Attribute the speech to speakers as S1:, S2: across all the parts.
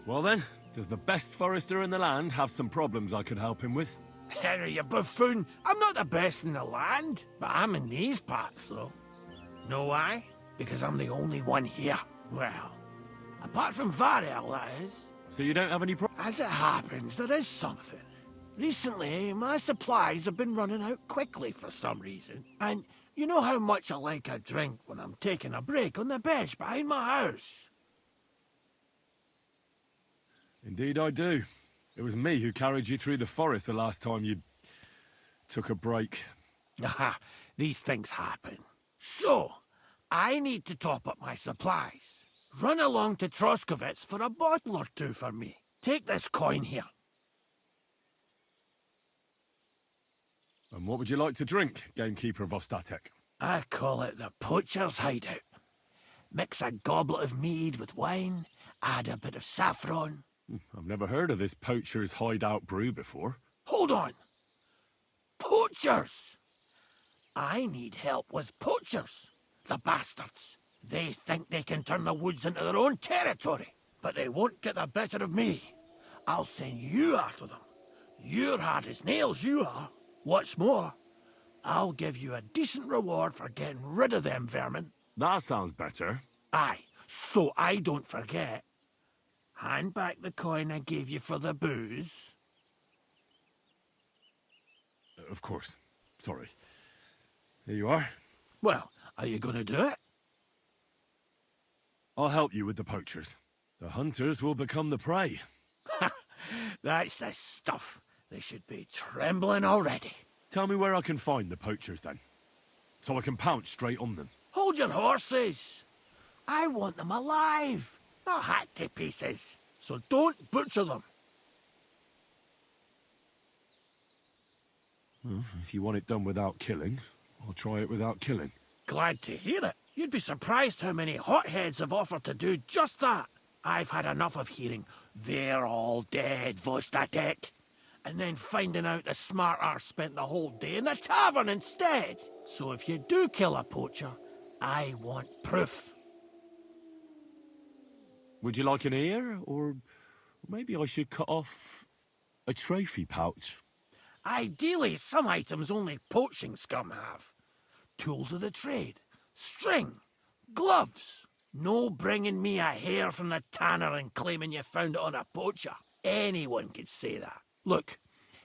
S1: Well then, does the best forester in the land have some problems I could help him with?
S2: Henry, you buffoon. I'm not the best in the land, but I'm in these parts, though. Know why? Because I'm the only one here. Well, apart from Varel, that is.
S1: So you don't have any
S2: As it happens, there is something. Recently, my supplies have been running out quickly for some reason. And you know how much I like a drink when I'm taking a break on the bench behind my house.
S1: Indeed I do. It was me who carried you through the forest the last time you took a break.
S2: Aha, these things happen. So, I need to top up my supplies. Run along to Troskovitz for a bottle or two for me. Take this coin here.
S1: And what would you like to drink, gamekeeper of Ostatek?
S2: I call it the poacher's hideout. Mix a goblet of mead with wine, add a bit of saffron.
S1: I've never heard of this poacher's hideout brew before.
S2: Hold on! Poachers! I need help with poachers. The bastards. They think they can turn the woods into their own territory, but they won't get the better of me. I'll send you after them. You're hard as nails, you are. What's more, I'll give you a decent reward for getting rid of them vermin.
S1: That sounds better.
S2: Aye, so I don't forget. Hand back the coin I gave you for the booze.
S1: Of course. Sorry. Here you are.
S2: Well, are you going to do it?
S1: I'll help you with the poachers. The hunters will become the prey.
S2: That's the stuff. They should be trembling already.
S1: Tell me where I can find the poachers then, so I can pounce straight on them.
S2: Hold your horses. I want them alive, not hacked to pieces. So don't butcher them.
S1: Well, if you want it done without killing, I'll try it without killing.
S2: Glad to hear it. You'd be surprised how many hotheads have offered to do just that. I've had enough of hearing, "They're all dead, Vostatek," and then finding out the smart arse spent the whole day in the tavern instead. So if you do kill a poacher, I want proof.
S1: Would you like an ear, or maybe I should cut off a trophy pouch?
S2: Ideally, some items only poaching scum have. Tools of the trade, string, gloves. No bringing me a hair from the tanner and claiming you found it on a poacher. Anyone could say that. Look,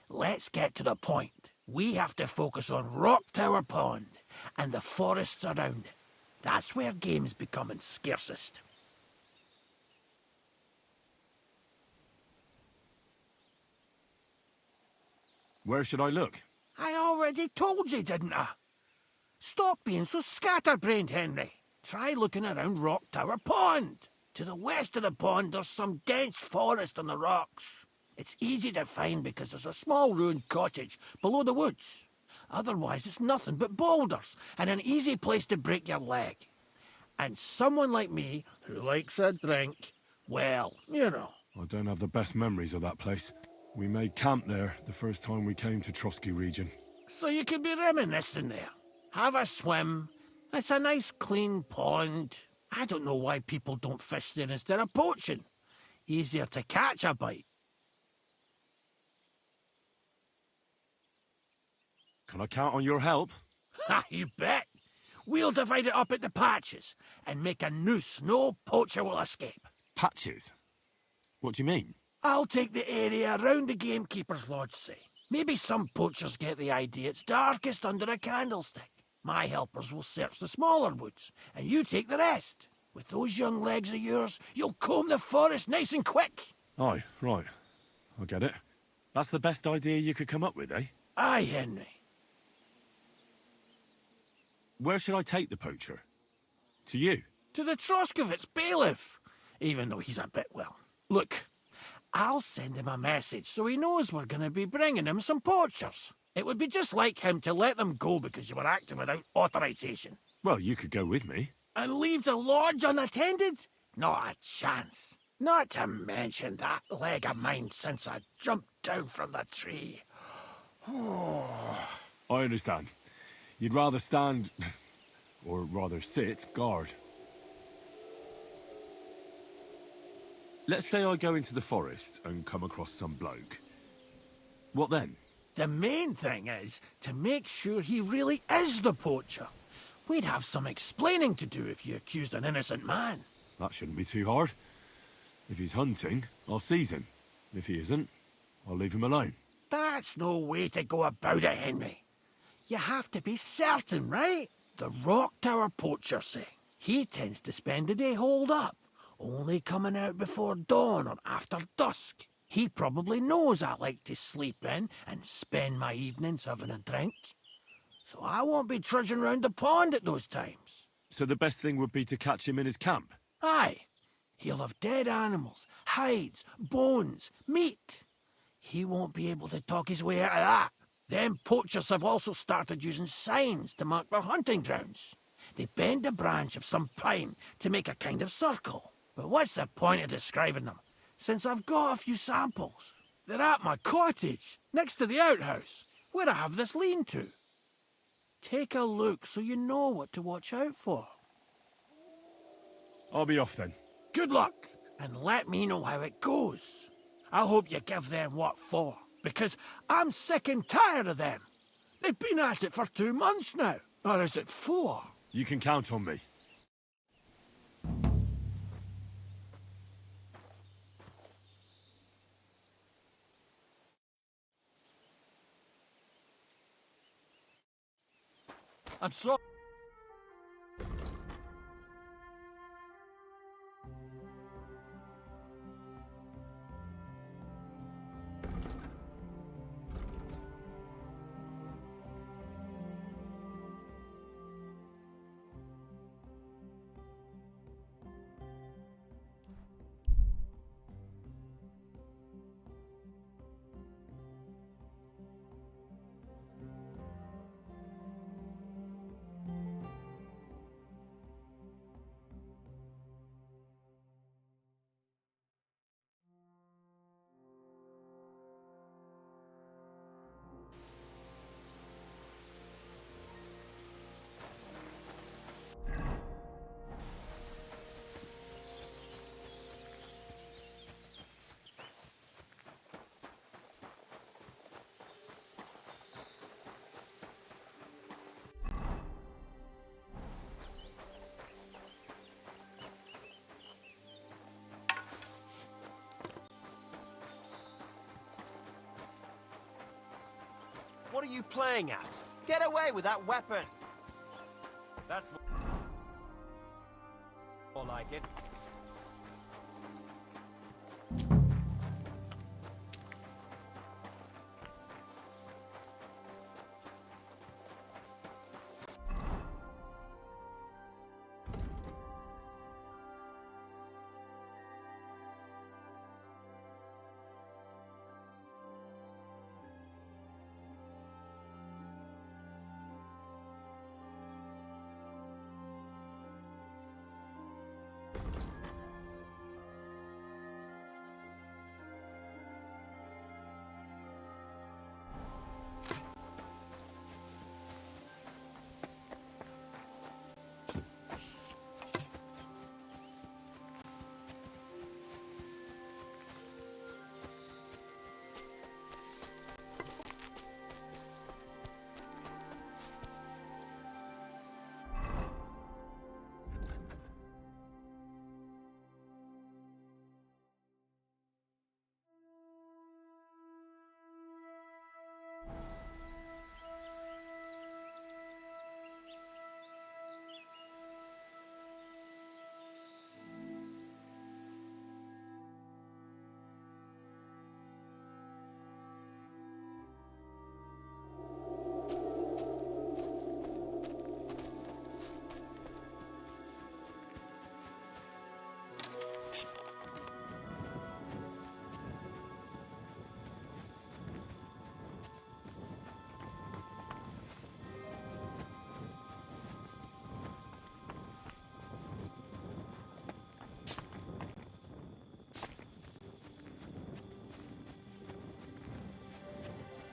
S2: let's get to the point. We have to focus on Rocktower Pond and the forests around it. That's where game's becoming scarcest.
S1: Where should I look?
S2: I already told you, didn't I? Stop being so scatterbrained, Henry. Try looking around Rocktower Pond. To the west of the pond, there's some dense forest on the rocks. It's easy to find because there's a small ruined cottage below the woods. Otherwise, it's nothing but boulders and an easy place to break your leg. And someone like me, who likes a drink, well, you know.
S1: I don't have the best memories of that place. We made camp there the first time we came to Trotsky region.
S2: So you could be reminiscing there. Have a swim. It's a nice clean pond. I don't know why people don't fish there instead of poaching. Easier to catch a bite.
S1: Can I count on your help?
S2: Ha, you bet. We'll divide it up into patches and make a noose no poacher will escape.
S1: Patches? What do you mean?
S2: I'll take the area around the gamekeeper's lodge, say. Maybe some poachers get the idea it's darkest under a candlestick. My helpers will search the smaller woods, and you take the rest. With those young legs of yours, you'll comb the forest nice and quick.
S1: Aye, right. I get it. That's the best idea you could come up with, eh?
S2: Aye, Henry.
S1: Where should I take the poacher? To you?
S2: To the Troskovitz bailiff, even though he's a bit, well. Look, I'll send him a message so he knows we're going to be bringing him some poachers. It would be just like him to let them go because you were acting without authorization.
S1: Well, you could go with me.
S2: And leave the lodge unattended? Not a chance. Not to mention that leg of mine since I jumped down from the tree.
S1: I understand. You'd rather stand, or rather sit, guard. Let's say I go into the forest and come across some bloke. What then?
S2: The main thing is to make sure he really is the poacher. We'd have some explaining to do if you accused an innocent man.
S1: That shouldn't be too hard. If he's hunting, I'll seize him. If he isn't, I'll leave him alone.
S2: That's no way to go about it, Henry. You have to be certain, right? The rocktower poacher say he tends to spend the day holed up, only coming out before dawn or after dusk. He probably knows I like to sleep in and spend my evenings having a drink. So I won't be trudging round the pond at those times.
S1: So the best thing would be to catch him in his camp?
S2: Aye. He'll have dead animals, hides, bones, meat. He won't be able to talk his way out of that. Them poachers have also started using signs to mark their hunting grounds. They bend a branch of some pine to make a kind of circle. But what's the point of describing them, since I've got a few samples? They're at my cottage, next to the outhouse, where I have this lean-to. Take a look so you know what to watch out for.
S1: I'll be off then.
S2: Good luck, and let me know how it goes. I hope you give them what for, because I'm sick and tired of them. They've been at it for 2 months now, or is it 4?
S1: You can count on me.
S2: I'm sorry.
S3: What are you playing at? Get away with that weapon! That's more like it.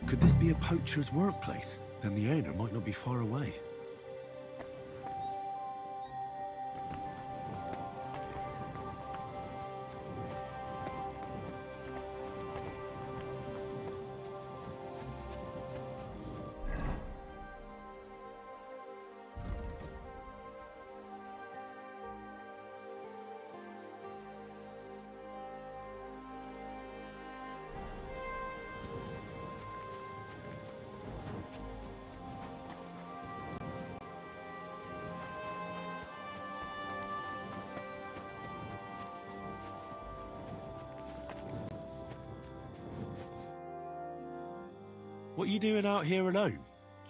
S1: Could this be a poacher's workplace? Then the owner might not be far away. What are you doing out here alone?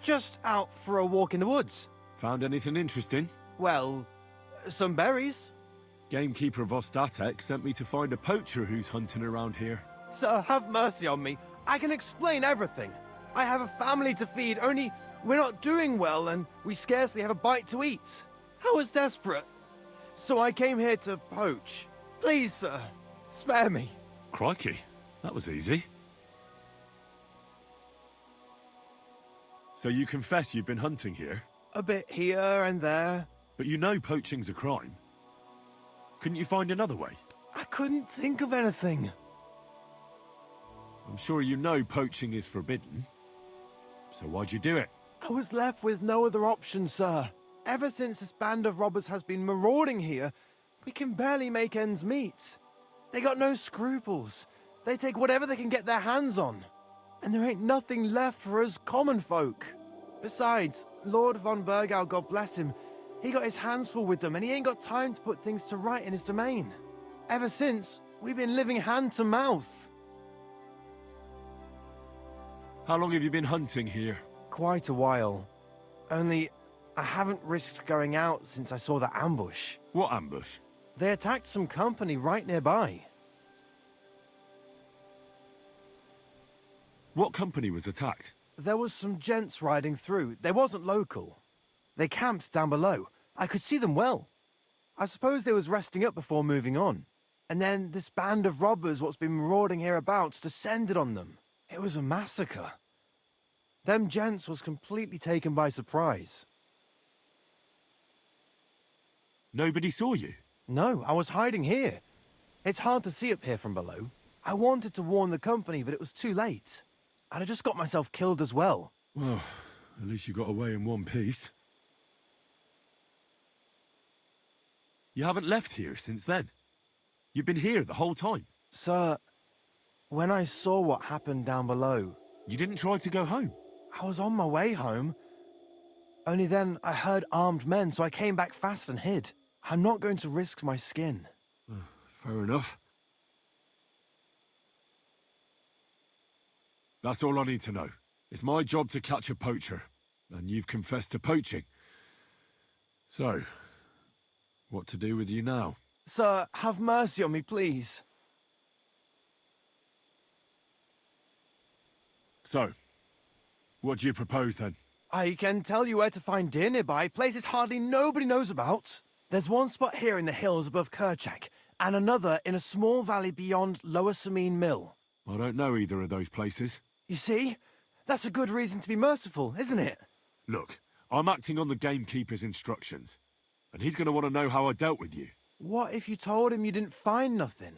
S3: Just out for a walk in the woods.
S1: Found anything interesting?
S3: Well, some berries.
S1: Gamekeeper of Ostatek sent me to find a poacher who's hunting around here.
S3: Sir, have mercy on me. I can explain everything. I have a family to feed, only we're not doing well and we scarcely have a bite to eat. I was desperate, so I came here to poach. Please, sir, spare me.
S1: Crikey, that was easy. So you confess you've been hunting here?
S3: A bit here and there.
S1: But you know poaching's a crime. Couldn't you find another way?
S3: I couldn't think of anything.
S1: I'm sure you know poaching is forbidden. So why'd you do it?
S3: I was left with no other option, sir. Ever since this band of robbers has been marauding here, we can barely make ends meet. They got no scruples. They take whatever they can get their hands on. And there ain't nothing left for us common folk. Besides, Lord von Burgau, God bless him, he got his hands full with them and he ain't got time to put things to right in his domain. Ever since, we've been living hand to mouth.
S1: How long have you been hunting here?
S3: Quite a while. Only, I haven't risked going out since I saw the ambush.
S1: What ambush?
S3: They attacked some company right nearby.
S1: What company was attacked?
S3: There was some gents riding through. They wasn't local. They camped down below. I could see them well. I suppose they was resting up before moving on. And then this band of robbers what's been marauding hereabouts descended on them. It was a massacre. Them gents was completely taken by surprise.
S1: Nobody saw you?
S3: No, I was hiding here. It's hard to see up here from below. I wanted to warn the company, but it was too late. And I just got myself killed as well.
S1: Well, at least you got away in one piece. You haven't left here since then. You've been here the whole time.
S3: Sir, when I saw what happened down below...
S1: You didn't try to go home?
S3: I was on my way home. Only then I heard armed men, so I came back fast and hid. I'm not going to risk my skin.
S1: Fair enough. That's all I need to know. It's my job to catch a poacher, and you've confessed to poaching. So, what to do with you now?
S3: Sir, have mercy on me, please.
S1: So, what do you propose then?
S3: I can tell you where to find deer nearby, places hardly nobody knows about. There's one spot here in the hills above Kerchak, and another in a small valley beyond Lower Semine Mill.
S1: I don't know either of those places.
S3: You see? That's a good reason to be merciful, isn't it?
S1: Look, I'm acting on the gamekeeper's instructions, and he's going to want to know how I dealt with you.
S3: What if you told him you didn't find nothing?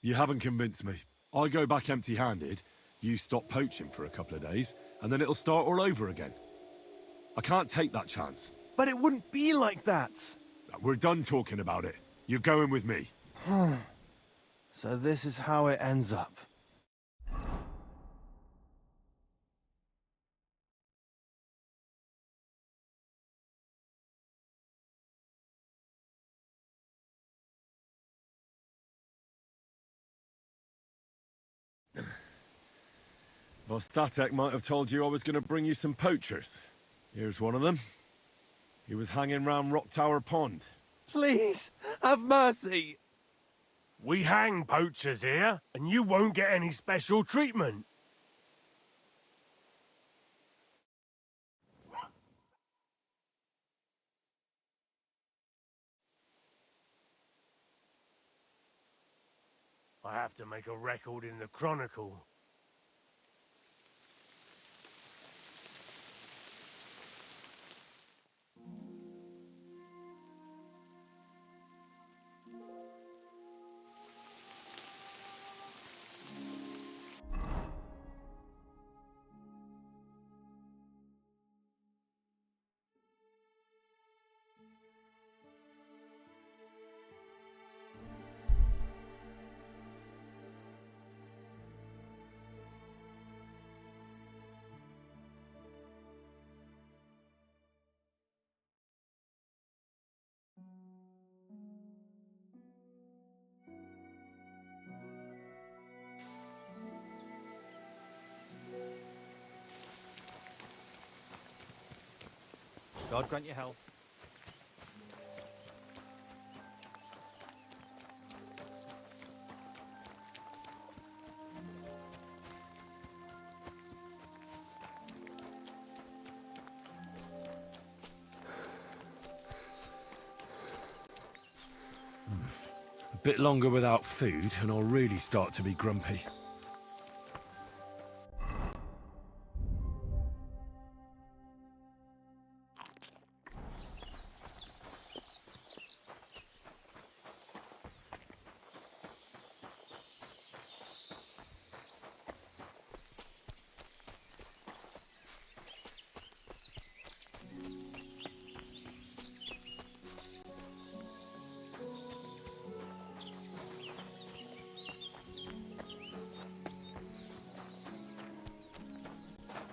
S1: You haven't convinced me. I go back empty-handed, you stop poaching for a couple of days, and then it'll start all over again. I can't take that chance.
S3: But it wouldn't be like that.
S1: We're done talking about it. You're going with me.
S3: So this is how it ends up.
S1: Ostatek might have told you I was going to bring you some poachers. Here's one of them. He was hanging round Rocktower Pond.
S3: Please, have mercy.
S2: We hang poachers here, and you won't get any special treatment. I have to make a record in the Chronicle.
S3: God grant you health.
S1: A bit longer without food, and I'll really start to be grumpy.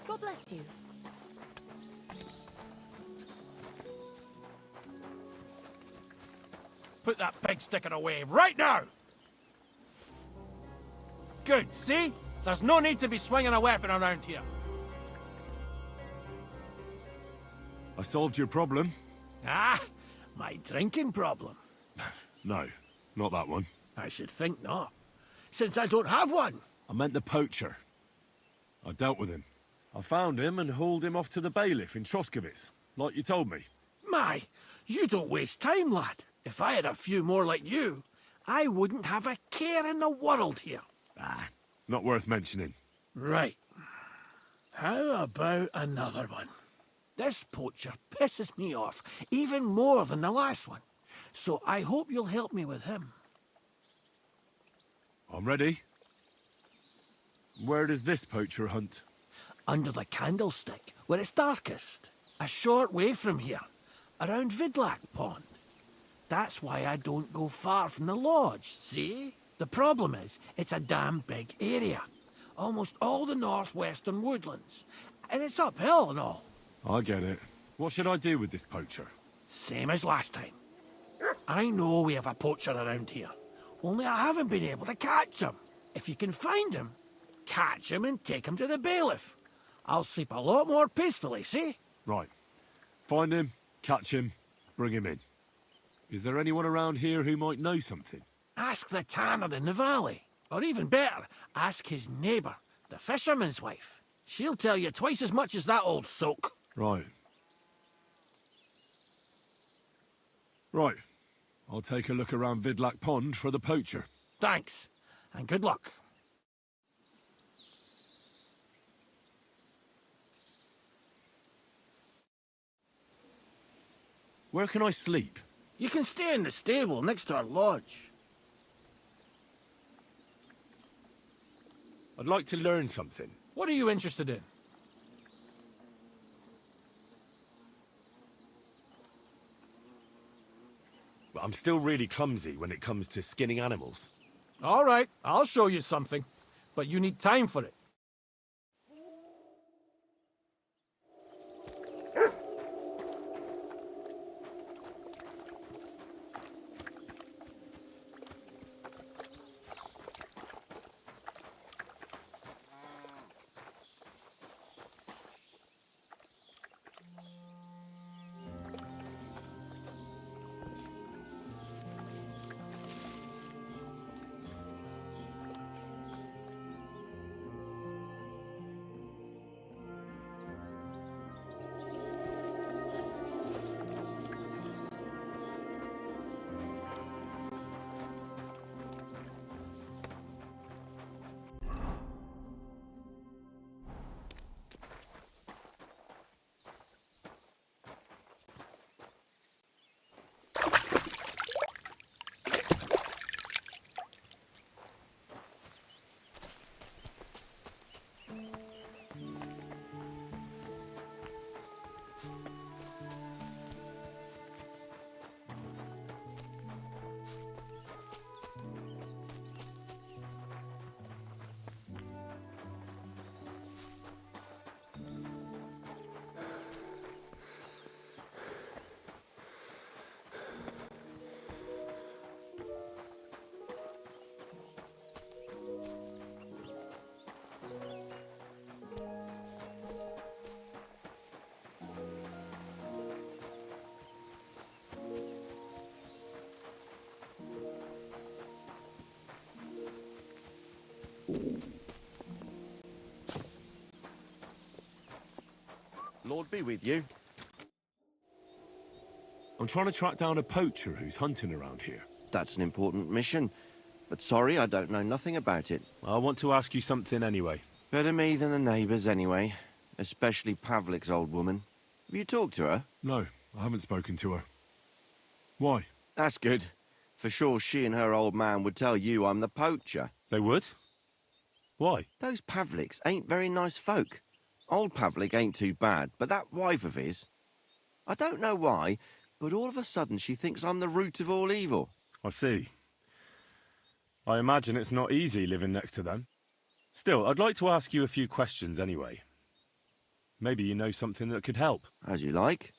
S4: God bless you.
S2: Put that pig sticker away right now! Good, see? There's no need to be swinging a weapon around here.
S1: I solved your problem?
S2: Ah, my drinking problem.
S1: No, not that one.
S2: I should think not, since I don't have one.
S1: I meant the poacher. I dealt with him. I found him and hauled him off to the bailiff in Troskowitz, like you told me.
S2: My, you don't waste time, lad. If I had a few more like you, I wouldn't have a care in the world here.
S1: Ah, not worth mentioning.
S2: Right. How about another one? This poacher pisses me off even more than the last one, so I hope you'll help me with him.
S1: I'm ready. Where does this poacher hunt?
S2: Under the candlestick, where it's darkest. A short way from here, around Vidlak Pond. That's why I don't go far from the lodge, see? The problem is, it's a damn big area. Almost all the northwestern woodlands. And it's uphill and all.
S1: I get it. What should I do with this poacher?
S2: Same as last time. I know we have a poacher around here. Only I haven't been able to catch him. If you can find him, catch him and take him to the bailiff. I'll sleep a lot more peacefully, see?
S1: Right. Find him, catch him, bring him in. Is there anyone around here who might know something?
S2: Ask the tanner in the valley. Or even better, ask his neighbour, the fisherman's wife. She'll tell you twice as much as that old soak.
S1: Right. Right. I'll take a look around Vidlak Pond for the poacher.
S2: Thanks, and good luck.
S1: Where can I sleep?
S2: You can stay in the stable next to our lodge.
S1: I'd like to learn something.
S2: What are you interested in?
S1: But I'm still really clumsy when it comes to skinning animals.
S2: All right, I'll show you something. But you need time for it.
S5: Lord be with you.
S1: I'm trying to track down a poacher who's hunting around here.
S5: That's an important mission. But sorry, I don't know nothing about it.
S1: I want to ask you something anyway.
S5: Better me than the neighbours anyway. Especially Pavlik's old woman. Have you talked to her?
S1: No, I haven't spoken to her. Why?
S5: That's good. For sure she and her old man would tell you I'm the poacher.
S1: They would? Why?
S5: Those Pavliks ain't very nice folk. Old Pavlik ain't too bad, but that wife of his... I don't know why, but all of a sudden she thinks I'm the root of all evil.
S1: I see. I imagine it's not easy living next to them. Still, I'd like to ask you a few questions anyway. Maybe you know something that could help.
S5: As you like.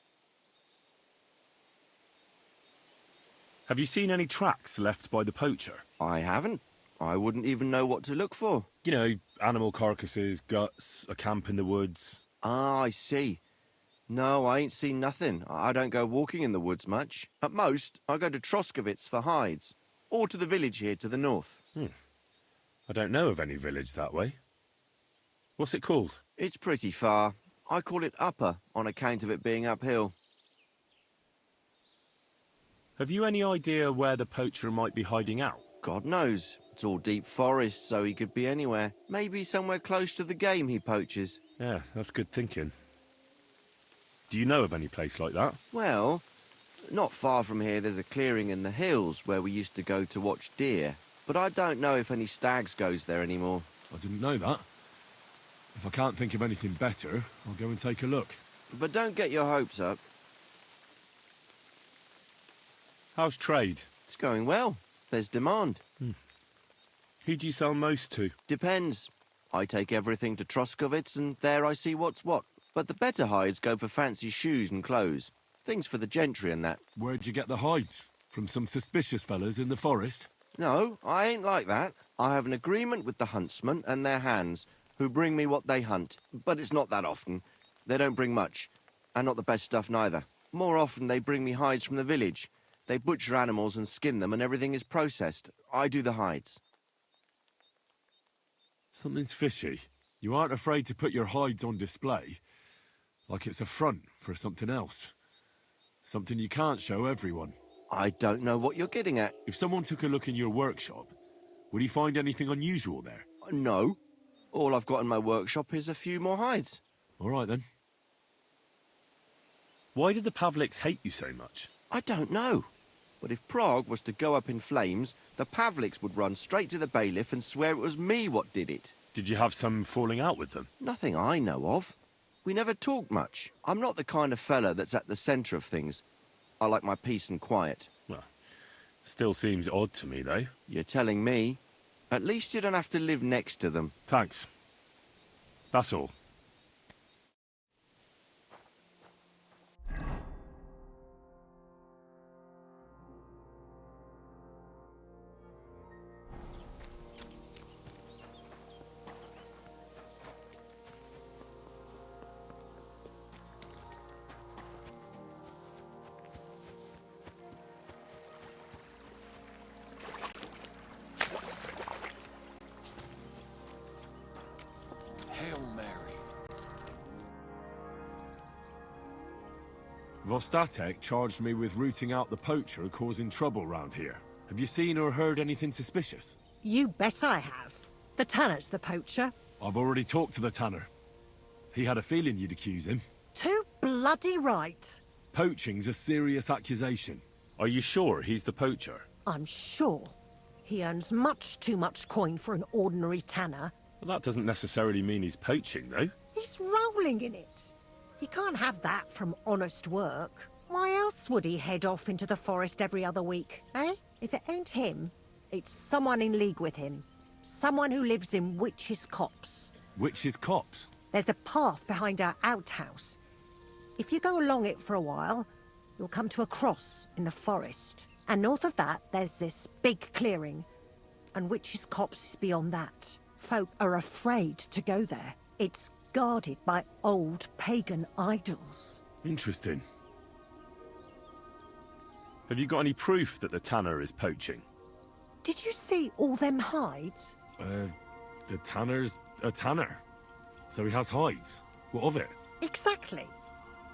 S1: Have you seen any tracks left by the poacher?
S5: I haven't. I wouldn't even know what to look for.
S1: You know, animal carcasses, guts, a camp in the woods.
S5: Ah, I see. No, I ain't seen nothing. I don't go walking in the woods much. At most, I go to Troskovitz for hides. Or to the village here to the north.
S1: I don't know of any village that way. What's it called?
S5: It's pretty far. I call it Upper on account of it being uphill.
S1: Have you any idea where the poacher might be hiding out?
S5: God knows. It's all deep forest, so he could be anywhere. Maybe somewhere close to the game he poaches.
S1: Yeah, that's good thinking. Do you know of any place like that?
S5: Well, not far from here there's a clearing in the hills where we used to go to watch deer. But I don't know if any stags goes there anymore.
S1: I didn't know that. If I can't think of anything better, I'll go and take a look.
S5: But don't get your hopes up.
S1: How's trade?
S5: It's going well. There's demand.
S1: Who do you sell most to?
S5: Depends. I take everything to Troskovitz and there I see what's what. But the better hides go for fancy shoes and clothes. Things for the gentry and that.
S1: Where'd you get the hides? From some suspicious fellas in the forest?
S5: No, I ain't like that. I have an agreement with the huntsmen and their hands, who bring me what they hunt. But it's not that often. They don't bring much. And not the best stuff neither. More often they bring me hides from the village. They butcher animals and skin them and everything is processed. I do the hides.
S1: Something's fishy. You aren't afraid to put your hides on display. Like it's a front for something else. Something you can't show everyone.
S5: I don't know what you're getting at.
S1: If someone took a look in your workshop, would he find anything unusual there?
S5: No. All I've got in my workshop is a few more hides.
S1: All right, then. Why did the Pavliks hate you so much?
S5: I don't know. But if Prague was to go up in flames, the Pavliks would run straight to the bailiff and swear it was me what did it.
S1: Did you have some falling out with them?
S5: Nothing I know of. We never talked much. I'm not the kind of fella that's at the centre of things. I like my peace and quiet.
S1: Well, still seems odd to me, though.
S5: You're telling me? At least you don't have to live next to them.
S1: Thanks. That's all.
S2: Hail Mary.
S1: Vostatek charged me with rooting out the poacher causing trouble round here. Have you seen or heard anything suspicious?
S6: You bet I have. The tanner's the poacher.
S1: I've already talked to the tanner. He had a feeling you'd accuse him.
S6: Too bloody right.
S1: Poaching's a serious accusation. Are you sure he's the poacher?
S6: I'm sure. He earns much too much coin for an ordinary tanner.
S1: Well, that doesn't necessarily mean he's poaching, though.
S6: He's rolling in it. He can't have that from honest work. Why else would he head off into the forest every other week, eh? If it ain't him, it's someone in league with him. Someone who lives in Witch's Copse.
S1: Witch's Copse?
S6: There's a path behind our outhouse. If you go along it for a while, you'll come to a cross in the forest. And north of that, there's this big clearing. And Witch's Copse is beyond that. Folk are afraid to go there. It's guarded by old pagan idols.
S1: Interesting. Have you got any proof that the tanner is poaching?
S6: Did you see all them hides?
S1: The tanner's a tanner. So he has hides. What of it?
S6: Exactly.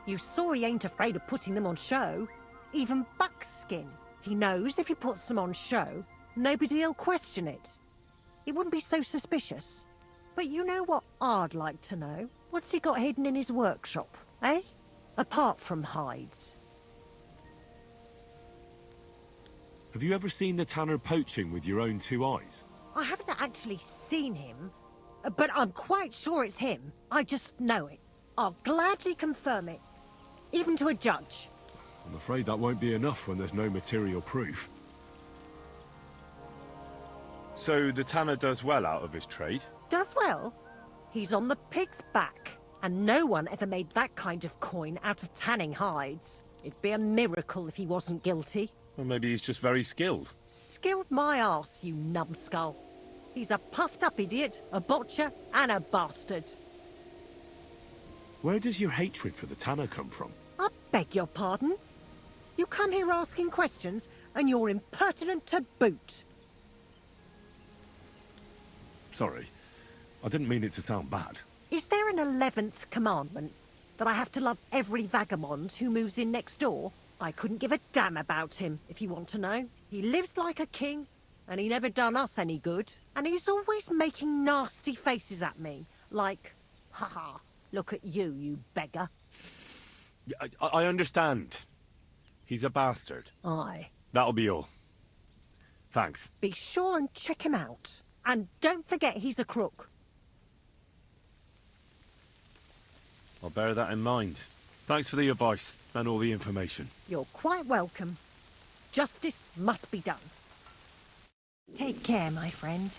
S6: You saw he ain't afraid of putting them on show. Even buckskin. He knows if he puts them on show, nobody'll question it. It wouldn't be so suspicious. But you know what I'd like to know? What's he got hidden in his workshop, eh? Apart from hides.
S1: Have you ever seen the tanner poaching with your own two eyes?
S6: I haven't actually seen him, but I'm quite sure it's him. I just know it. I'll gladly confirm it, even to a judge.
S1: I'm afraid that won't be enough when there's no material proof. So the tanner does well out of his trade?
S6: Does well. He's on the pig's back, and no one ever made that kind of coin out of tanning hides. It'd be a miracle if he wasn't guilty.
S1: Or maybe he's just very skilled.
S6: Skilled my arse, you numbskull. He's a puffed-up idiot, a botcher, and a bastard.
S1: Where does your hatred for the tanner come from?
S6: I beg your pardon? You come here asking questions, and you're impertinent to boot.
S1: Sorry, I didn't mean it to sound bad.
S6: Is there an 11th commandment? That I have to love every vagabond who moves in next door? I couldn't give a damn about him, if you want to know. He lives like a king, and he never done us any good. And he's always making nasty faces at me, like, haha, look at you, you beggar.
S1: I understand. He's a bastard.
S6: Aye.
S1: That'll be all. Thanks.
S6: Be sure and check him out. And don't forget he's a crook.
S1: I'll bear that in mind. Thanks for the advice and all the information.
S6: You're quite welcome. Justice must be done. Take care, my friend.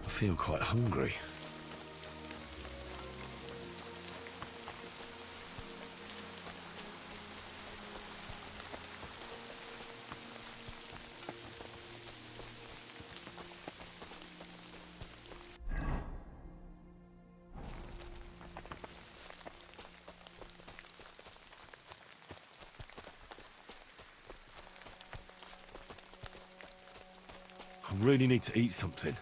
S1: I feel quite hungry. I really need to eat something.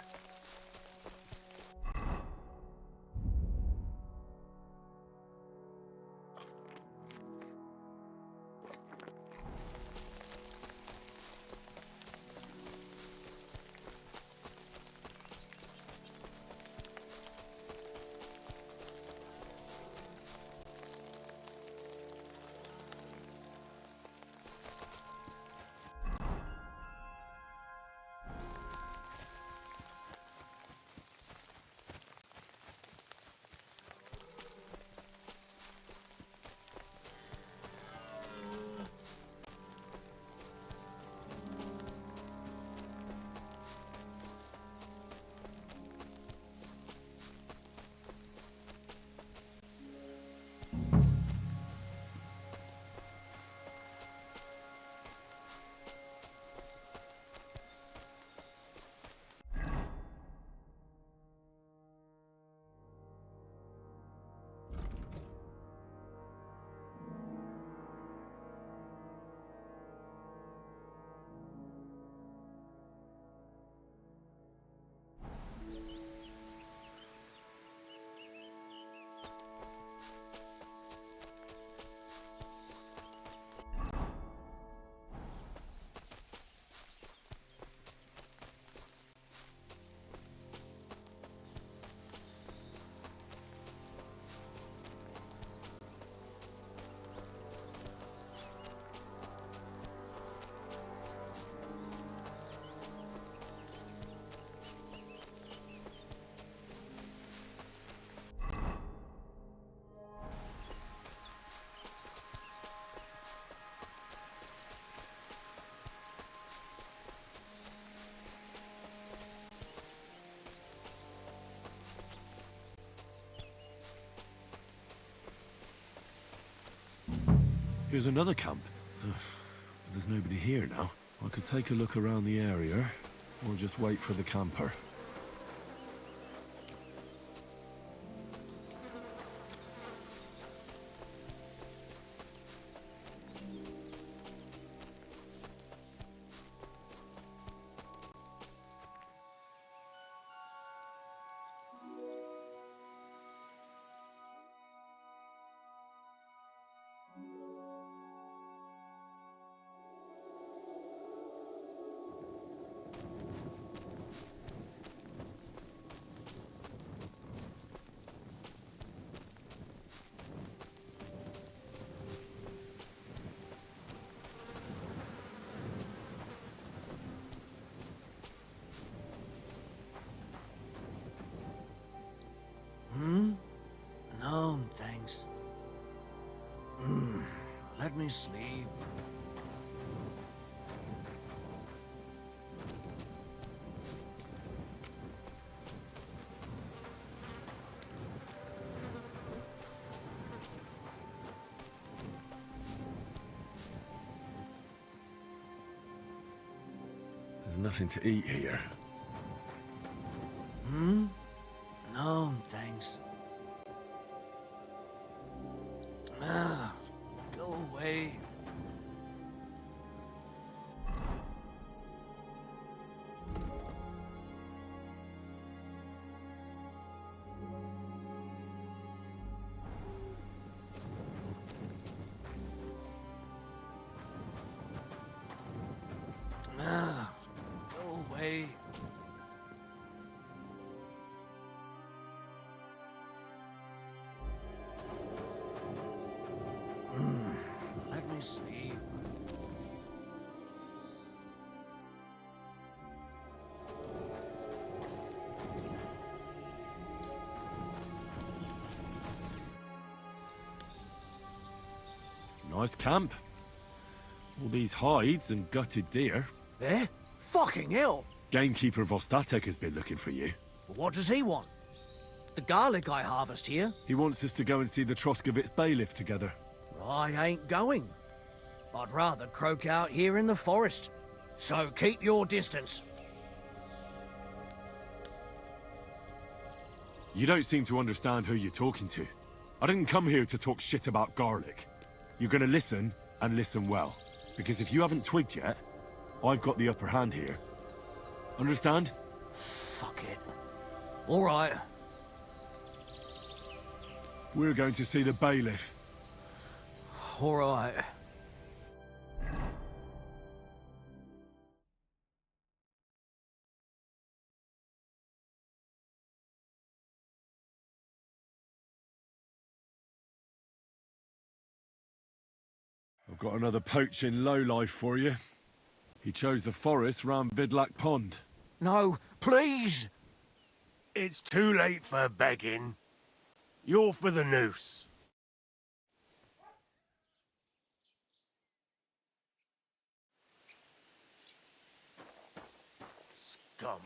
S1: Here's another camp. Ugh, there's nobody here now. I could take a look around the area, or just wait for the camper.
S2: thanks. Let me sleep.
S1: There's nothing to eat here.
S2: No, thanks. Go away. Go away. Let me sleep.
S1: Nice camp. All these hides and gutted deer.
S2: Eh? Fucking hell!
S1: Gamekeeper Slatego has been looking for you.
S2: What does he want? The garlic I harvest here?
S1: He wants us to go and see the Troskovitz bailiff together.
S2: I ain't going. I'd rather croak out here in the forest. So keep your distance.
S1: You don't seem to understand who you're talking to. I didn't come here to talk shit about garlic. You're gonna listen, and listen well. Because if you haven't twigged yet, I've got the upper hand here. Understand?
S2: Fuck it. All right.
S1: We're going to see the bailiff.
S2: All right.
S1: I've got another poaching lowlife for you. He chose the forest round Vidlak Pond.
S2: No, please!
S7: It's too late for begging. You're for the noose. Scum.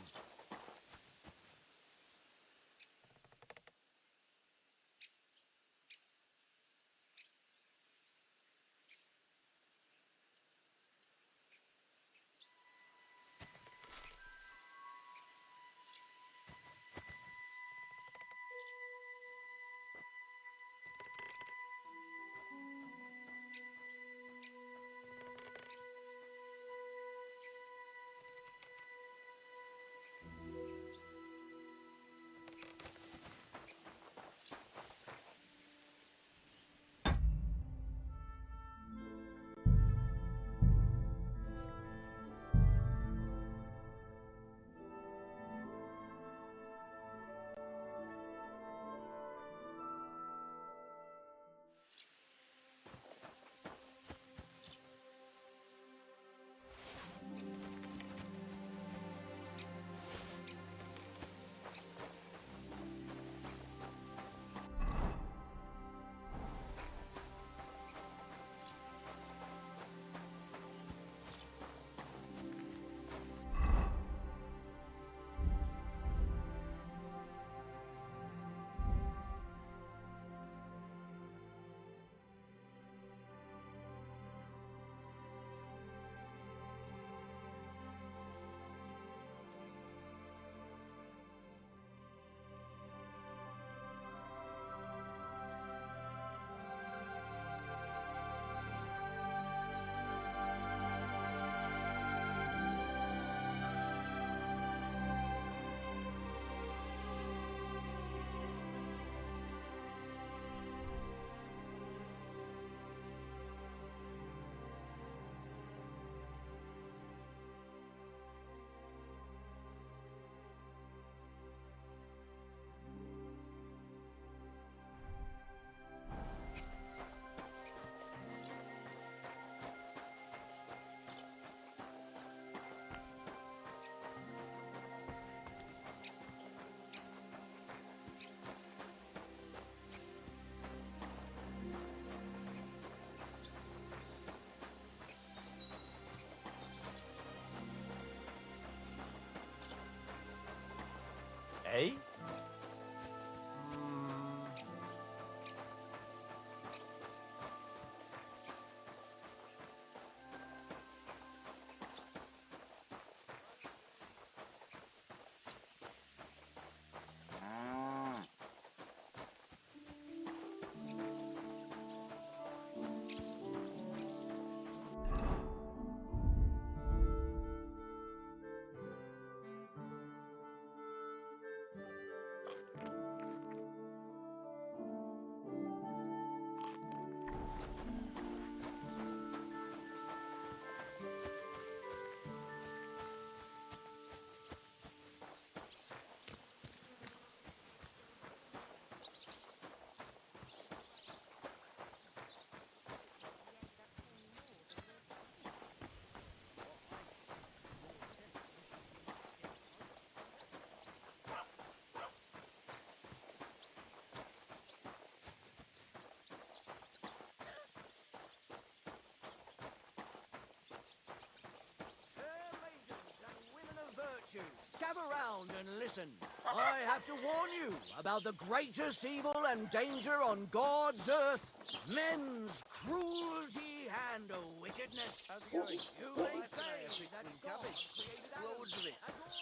S2: Gather round and listen. I have to warn you about the greatest evil and danger on God's earth. Men's cruelty and wickedness. You may say that God created Adam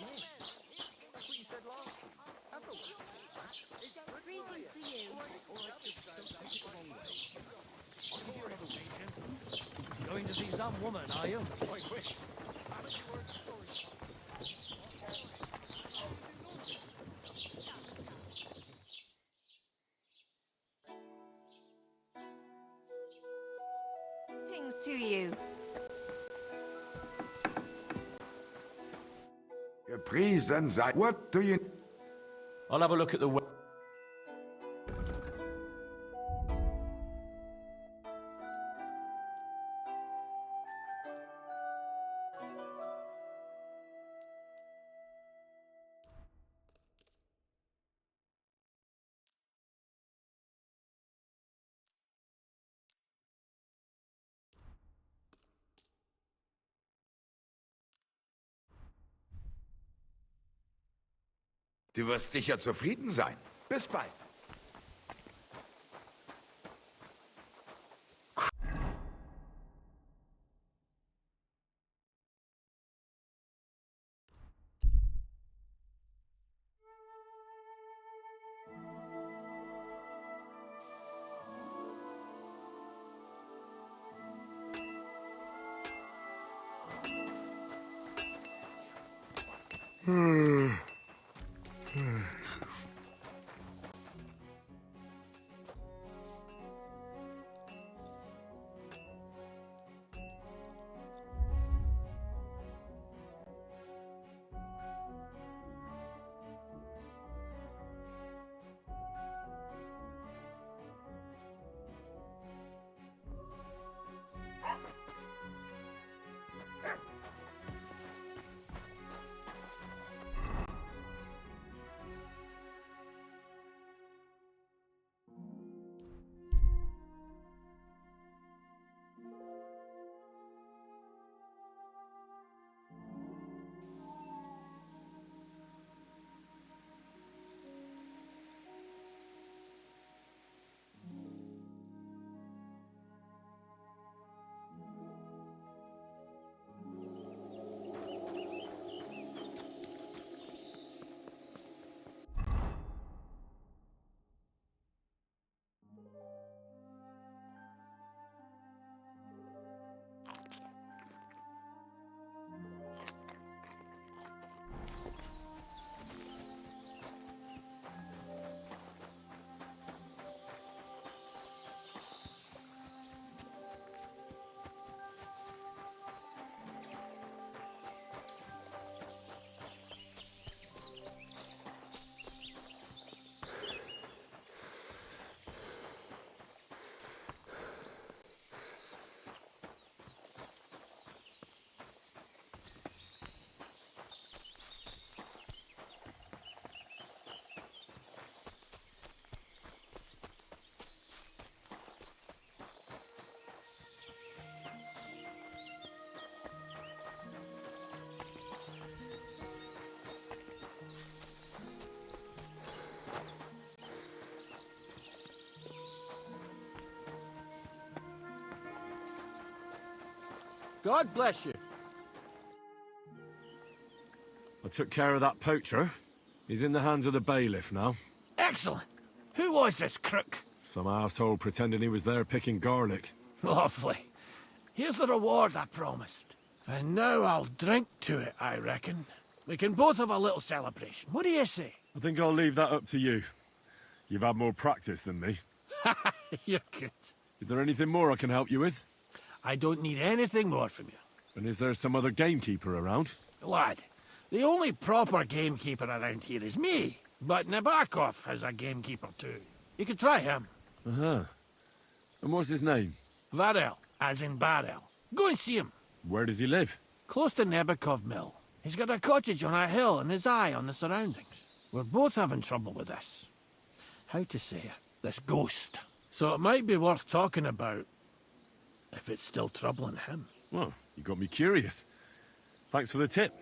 S4: Greetings to you.
S2: Going to see some woman, are you? Quite wish.
S4: Greetings to you.
S8: Gepriesen sei. What do you...
S1: I'll have a look at the...
S8: Du wirst sicher zufrieden sein. Bis bald.
S2: God bless you.
S1: I took care of that poacher. He's in the hands of the bailiff now.
S2: Excellent. Who was this crook?
S1: Some arsehole pretending he was there picking garlic.
S2: Lovely. Here's the reward I promised. And now I'll drink to it, I reckon. We can both have a little celebration. What do you say?
S1: I think I'll leave that up to you. You've had more practice than me.
S2: You're good.
S1: Is there anything more I can help you with?
S2: I don't need anything more from you.
S1: And is there some other gamekeeper around?
S2: Lad, the only proper gamekeeper around here is me. But Nabokov has a gamekeeper too. You could try him.
S1: Uh-huh. And what's his name?
S2: Varel, as in Varel. Go and see him.
S1: Where does he live?
S2: Close to Nabokov Mill. He's got a cottage on a hill and his eye on the surroundings. We're both having trouble with this. How to say it? This ghost. So it might be worth talking about if it's still troubling him.
S1: Well, you got me curious. Thanks for the tip.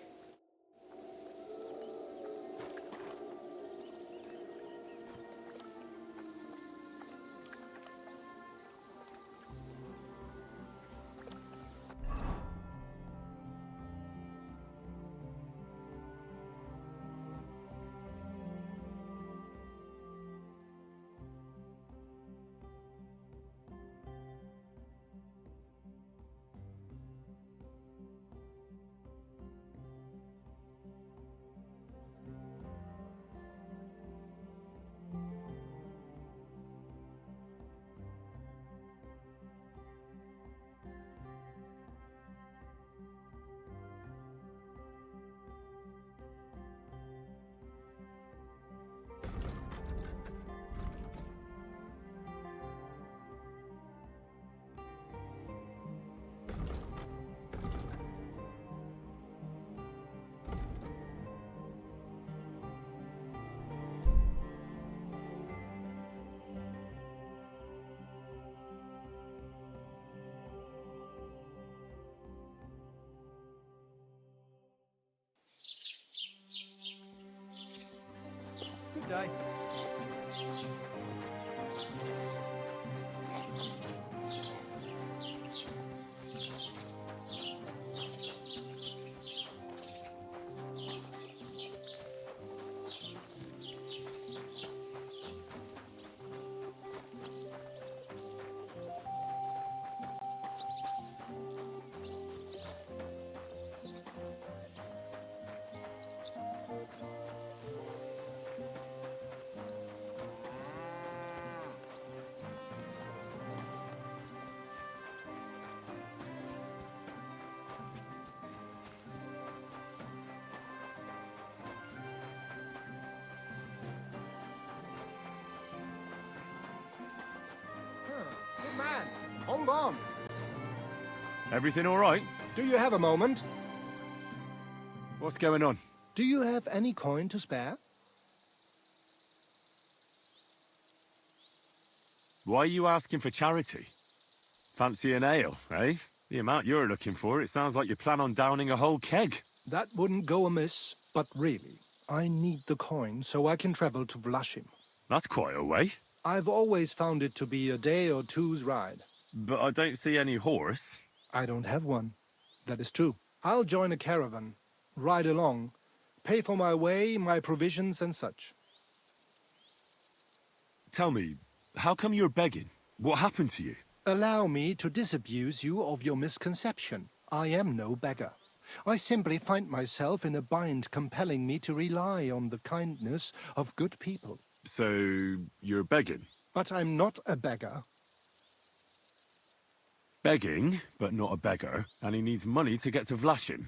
S3: Good day. Good man. Hold on.
S1: Everything all right?
S9: Do you have a moment?
S1: What's going on?
S9: Do you have any coin to spare?
S1: Why are you asking for charity? Fancy an ale, eh? The amount you're looking for, it sounds like you plan on downing a whole keg.
S9: That wouldn't go amiss, but really, I need the coin so I can travel to Vlashim.
S1: That's quite a way.
S9: I've always found it to be a day or two's ride.
S1: But I don't see any horse.
S9: I don't have one. That is true. I'll join a caravan, ride along, pay for my way, my provisions and such.
S1: Tell me, how come you're begging? What happened to you?
S9: Allow me to disabuse you of your misconception. I am no beggar. I simply find myself in a bind compelling me to rely on the kindness of good people.
S1: So, you're begging?
S9: But I'm not a beggar.
S1: Begging, but not a beggar, and he needs money to get to Vlashim.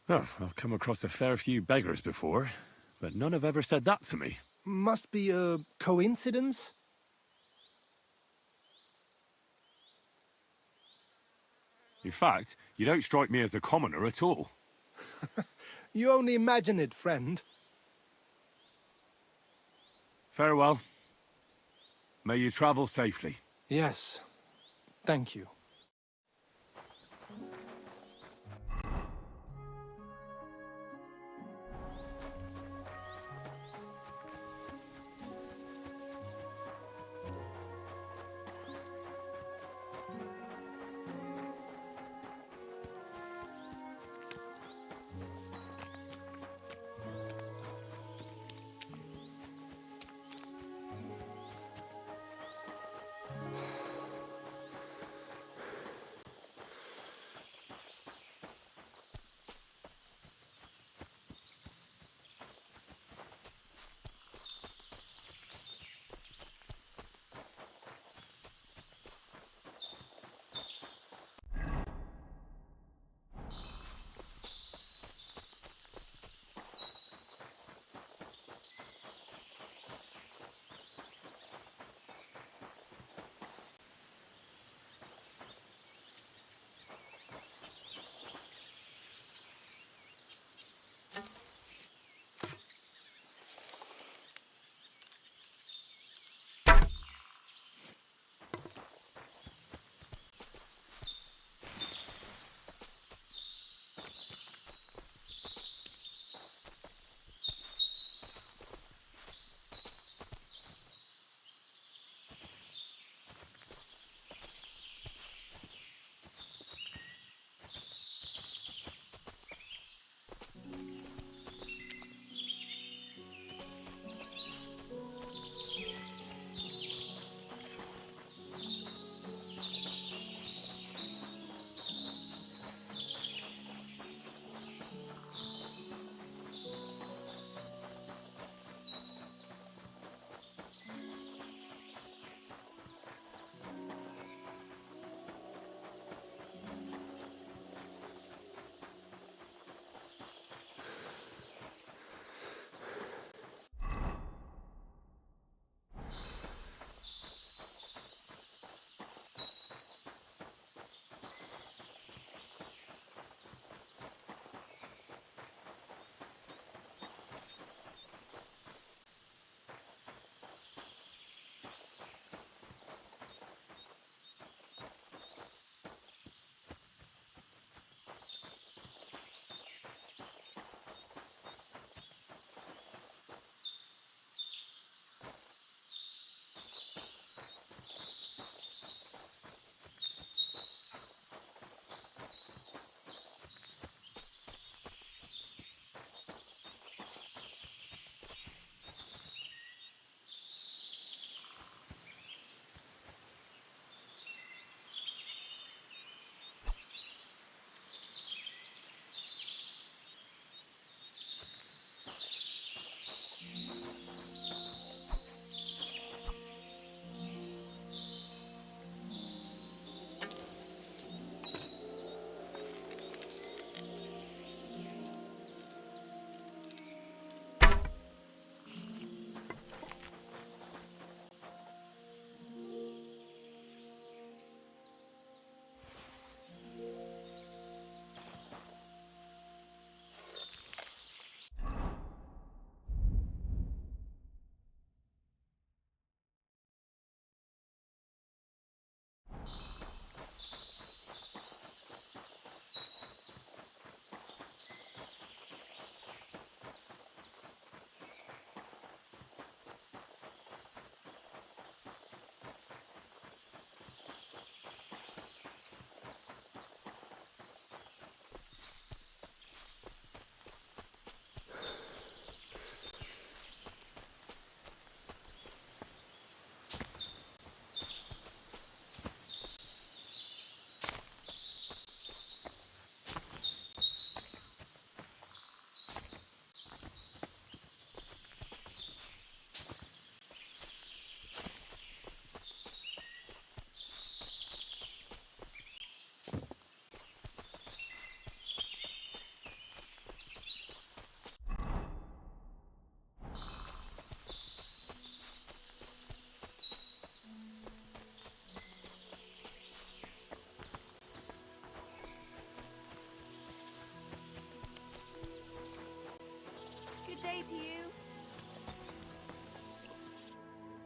S1: Oh, I've come across a fair few beggars before, but none have ever said that to me.
S9: Must be a coincidence?
S1: In fact, you don't strike me as a commoner at all.
S9: You only imagine it, friend.
S1: Farewell. May you travel safely.
S9: Yes. Thank you.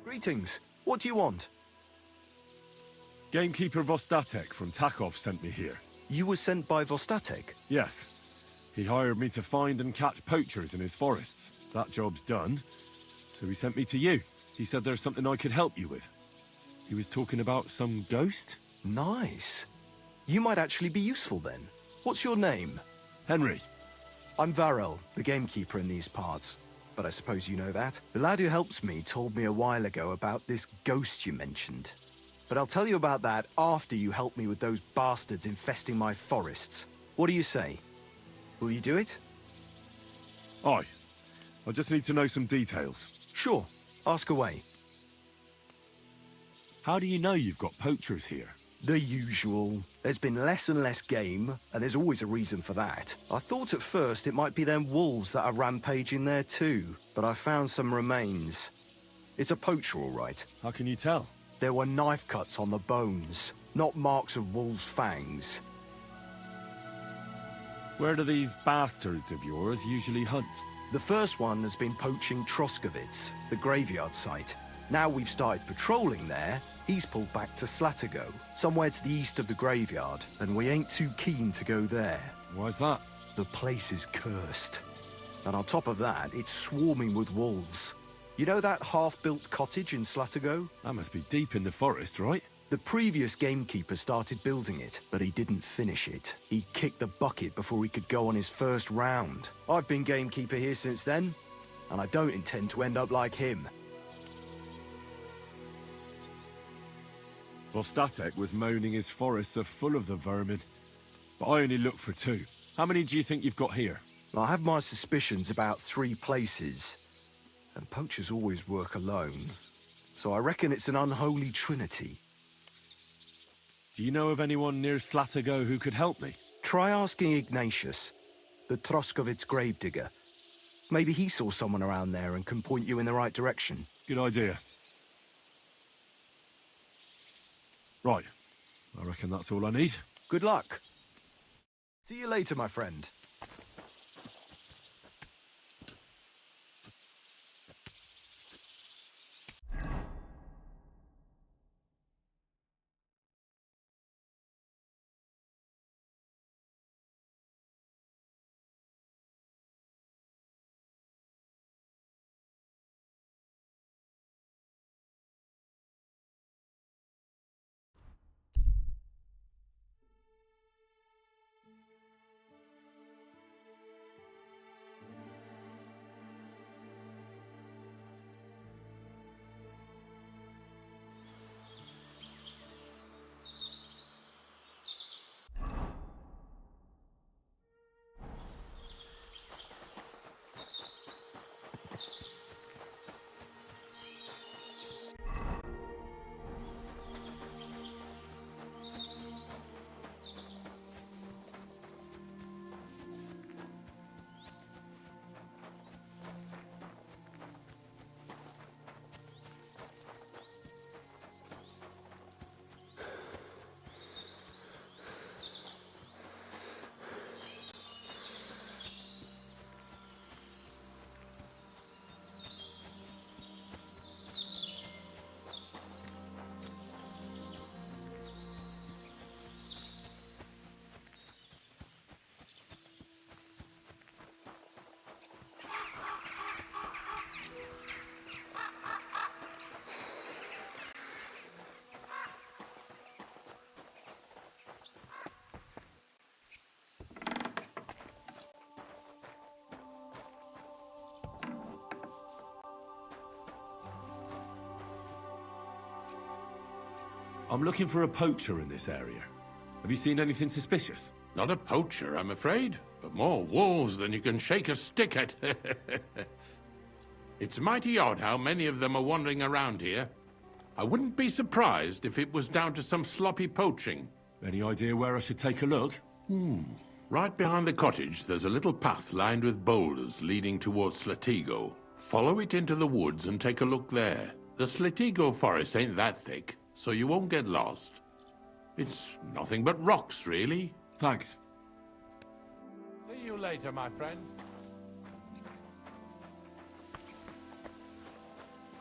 S10: Greetings. What do you want?
S1: Gamekeeper Vostatek from Takov sent me here.
S10: You were sent by Vostatek?
S1: Yes. He hired me to find and catch poachers in his forests. That job's done, so he sent me to you. He said there's something I could help you with. He was talking about some ghost?
S10: Nice. You might actually be useful then. What's your name?
S1: Henry.
S10: I'm Varel, the gamekeeper in these parts. But I suppose you know that. The lad who helps me told me a while ago about this ghost you mentioned. But I'll tell you about that after you help me with those bastards infesting my forests. What do you say? Will you do it?
S1: Aye. I just need to know some details.
S10: Sure. Ask away.
S1: How do you know you've got poachers here?
S10: The usual. There's been less and less game, and there's always a reason for that. I thought at first it might be them wolves that are rampaging there too, but I found some remains. It's a poacher, all right.
S1: How can you tell?
S10: There were knife cuts on the bones, not marks of wolves' fangs.
S1: Where do these bastards of yours usually hunt?
S10: The first one has been poaching Troskovitz, the graveyard site. Now we've started patrolling there, he's pulled back to Slatego, somewhere to the east of the graveyard, and we ain't too keen to go there.
S1: Why's that?
S10: The place is cursed. And on top of that, it's swarming with wolves. You know that half-built cottage in Slatego?
S1: That must be deep in the forest, right?
S10: The previous gamekeeper started building it, but he didn't finish it. He kicked the bucket before he could go on his first round. I've been gamekeeper here since then, and I don't intend to end up like him.
S1: Vostatek was moaning his forests are full of the vermin, but I only looked for 2. How many do you think you've got here?
S10: I have my suspicions about 3 places, and poachers always work alone, so I reckon it's an unholy trinity.
S1: Do you know of anyone near Slatego who could help me?
S10: Try asking Ignatius, the Troskovitz gravedigger. Maybe he saw someone around there and can point you in the right direction.
S1: Good idea. Right. I reckon that's all I need.
S10: Good luck. See you later, my friend.
S1: I'm looking for a poacher in this area. Have you seen anything suspicious?
S11: Not a poacher, I'm afraid, but more wolves than you can shake a stick at. It's mighty odd how many of them are wandering around here. I wouldn't be surprised if it was down to some sloppy poaching.
S1: Any idea where I should take a look?
S11: Right behind the cottage, there's a little path lined with boulders leading towards Slatego. Follow it into the woods and take a look there. The Slatego forest ain't that thick, so you won't get lost. It's nothing but rocks, really.
S1: Thanks.
S11: See you later, my friend.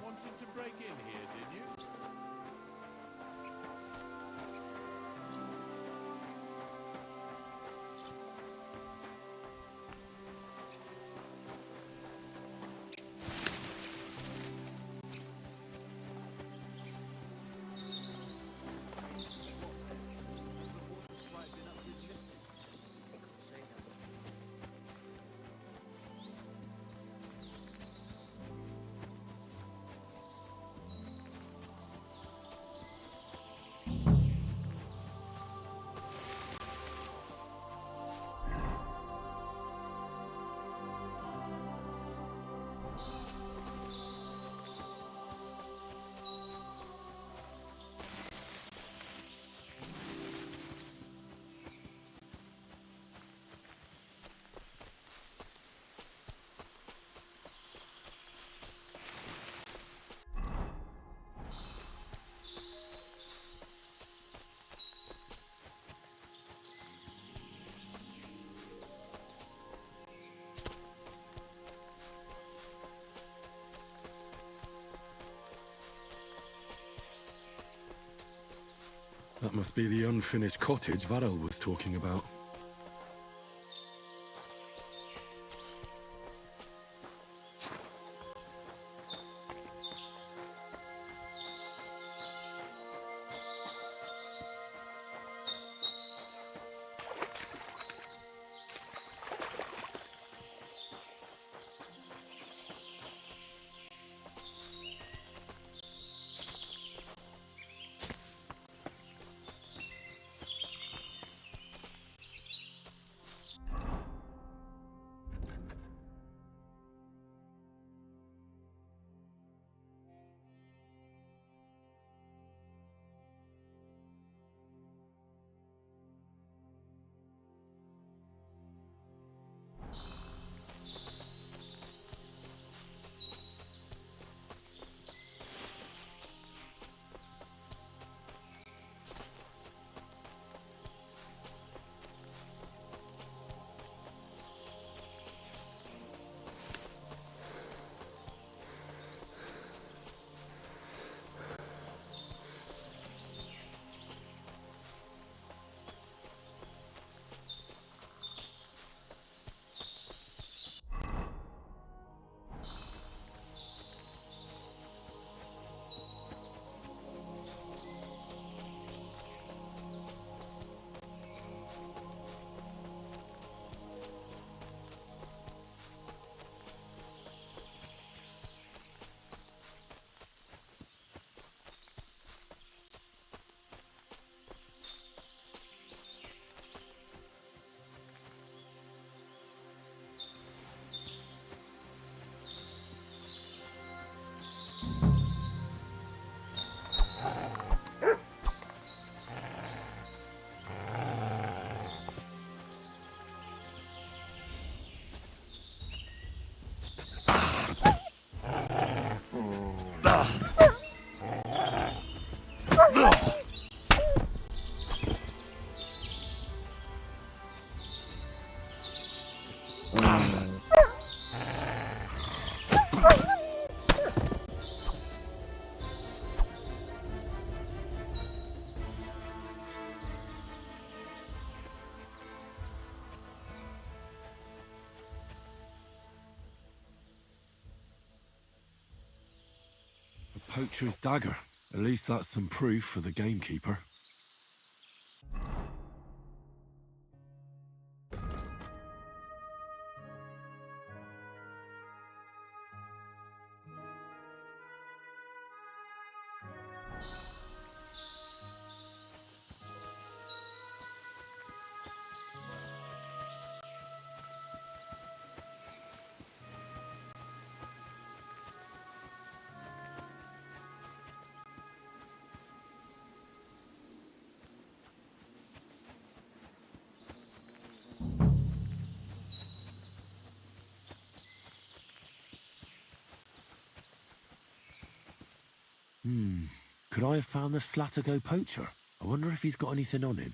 S11: Wanted to break in here,
S1: That must be the unfinished cottage Varel was talking about. A poacher's dagger. At least that's some proof for the gamekeeper. Could I have found the Slatego poacher? I wonder if he's got anything on him.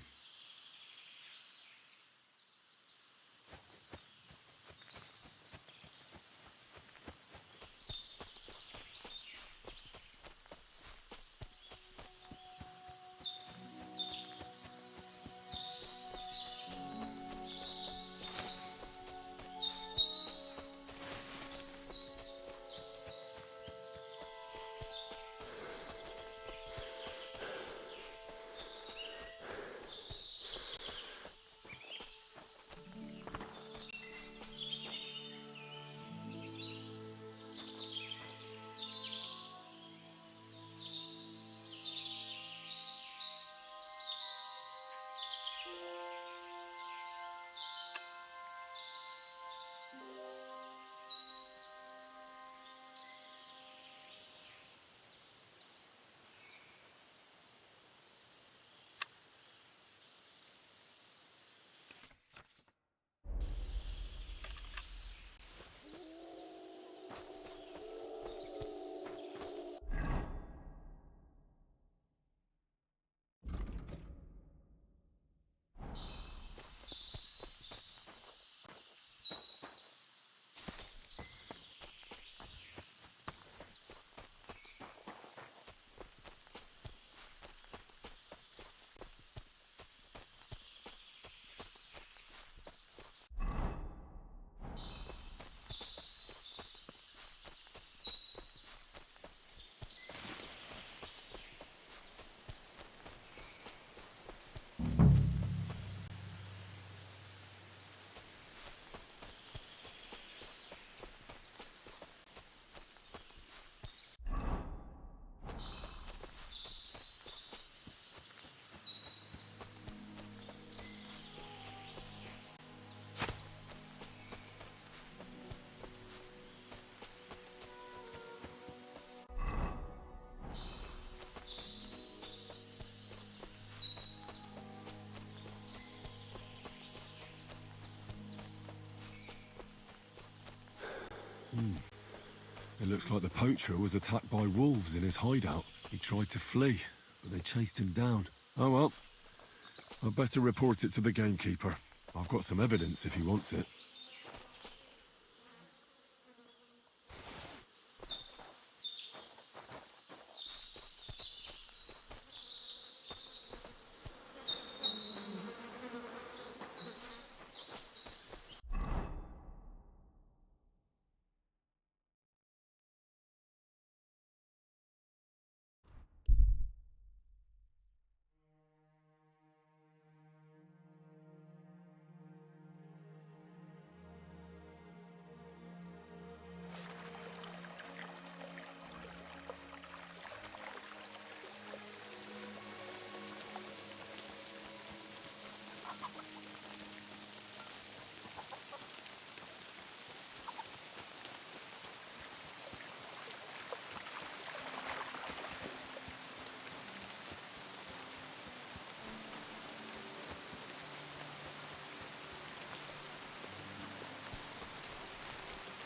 S1: It looks like the poacher was attacked by wolves in his hideout. He tried to flee, but they chased him down. Oh well. I'd better report it to the gamekeeper. I've got some evidence if he wants it.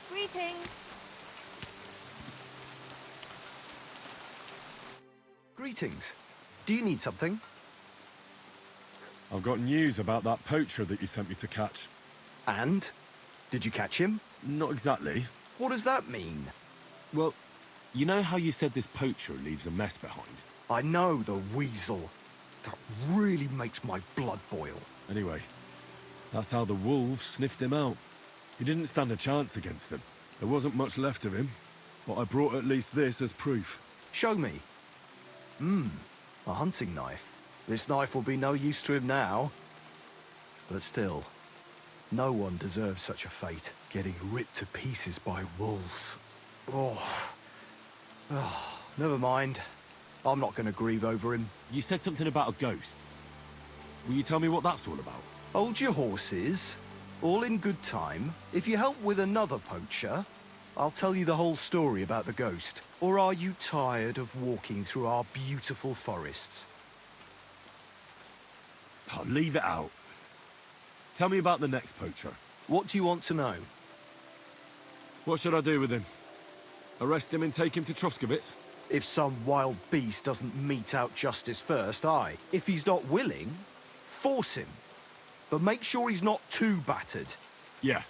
S4: Greetings.
S10: Greetings. Do you need something?
S1: I've got news about that poacher that you sent me to catch.
S10: And? Did you catch him?
S1: Not exactly.
S10: What does that mean?
S1: Well, you know how you said this poacher leaves a mess behind?
S10: I know, the weasel. That really makes my blood boil.
S1: Anyway, that's how the wolves sniffed him out. He didn't stand a chance against them. There wasn't much left of him, but I brought at least this as proof.
S10: Show me. A hunting knife. This knife will be no use to him now. But still, no one deserves such a fate, getting ripped to pieces by wolves. Oh, never mind. I'm not going to grieve over him.
S1: You said something about a ghost. Will you tell me what that's all about?
S10: Hold your horses. All in good time. If you help with another poacher, I'll tell you the whole story about the ghost. Or are you tired of walking through our beautiful forests?
S1: Oh, leave it out. Tell me about the next poacher.
S10: What do you want to know?
S1: What should I do with him? Arrest him and take him to Troskovitz?
S10: If some wild beast doesn't mete out justice first, aye. If he's not willing, force him. But make sure he's not too battered.
S1: Yeah,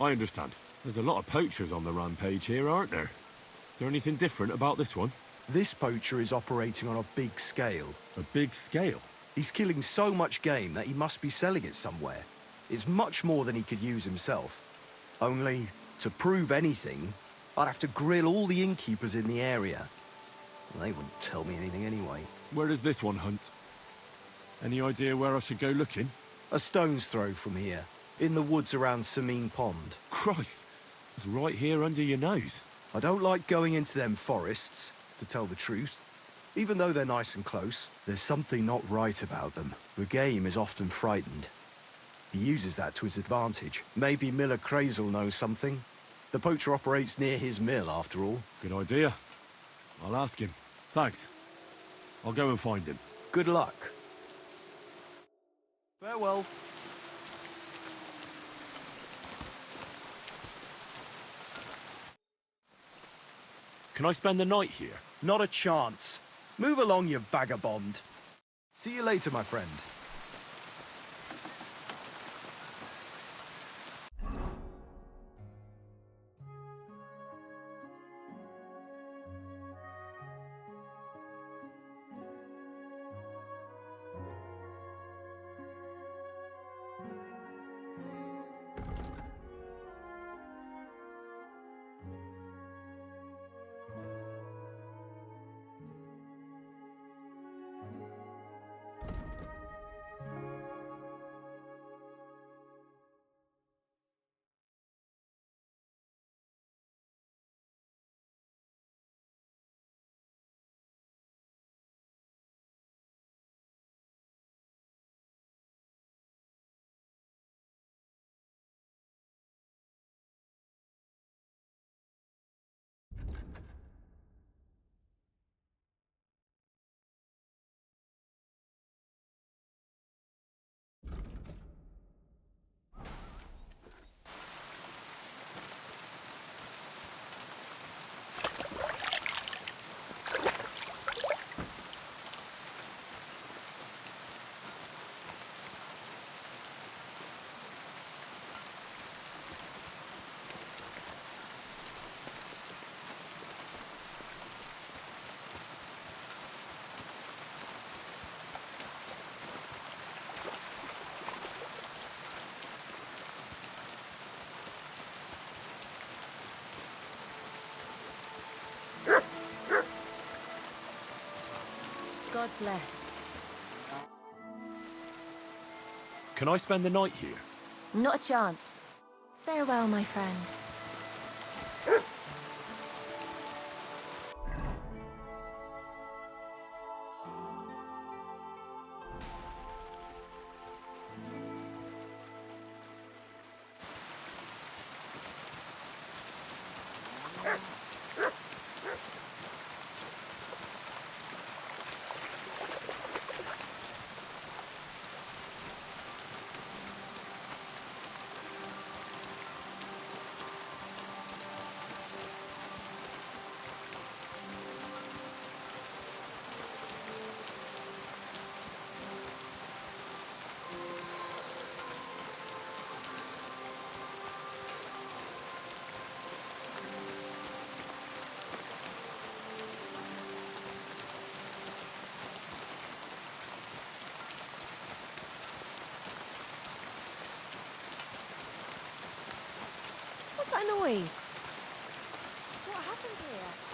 S1: I understand. There's a lot of poachers on the rampage here, aren't there? Is there anything different about this one?
S10: This poacher is operating on a big scale.
S1: A big scale?
S10: He's killing so much game that he must be selling it somewhere. It's much more than he could use himself. Only, to prove anything, I'd have to grill all the innkeepers in the area. They wouldn't tell me anything anyway.
S1: Where does this one hunt? Any idea where I should go looking?
S10: A stone's throw from here, in the woods around Semine Pond.
S1: Christ, it's right here under your nose.
S10: I don't like going into them forests, to tell the truth. Even though they're nice and close, there's something not right about them. The game is often frightened. He uses that to his advantage. Maybe Miller Kreyal knows something. The poacher operates near his mill, after all.
S1: Good idea. I'll ask him. Thanks. I'll go and find him.
S10: Good luck. Farewell.
S1: Can I spend the night here?
S10: Not a chance. Move along, you vagabond. See you later, my friend.
S4: God bless.
S1: Can I spend the night here?
S4: Not a chance. Farewell, my friend. What's that noise? What happened here?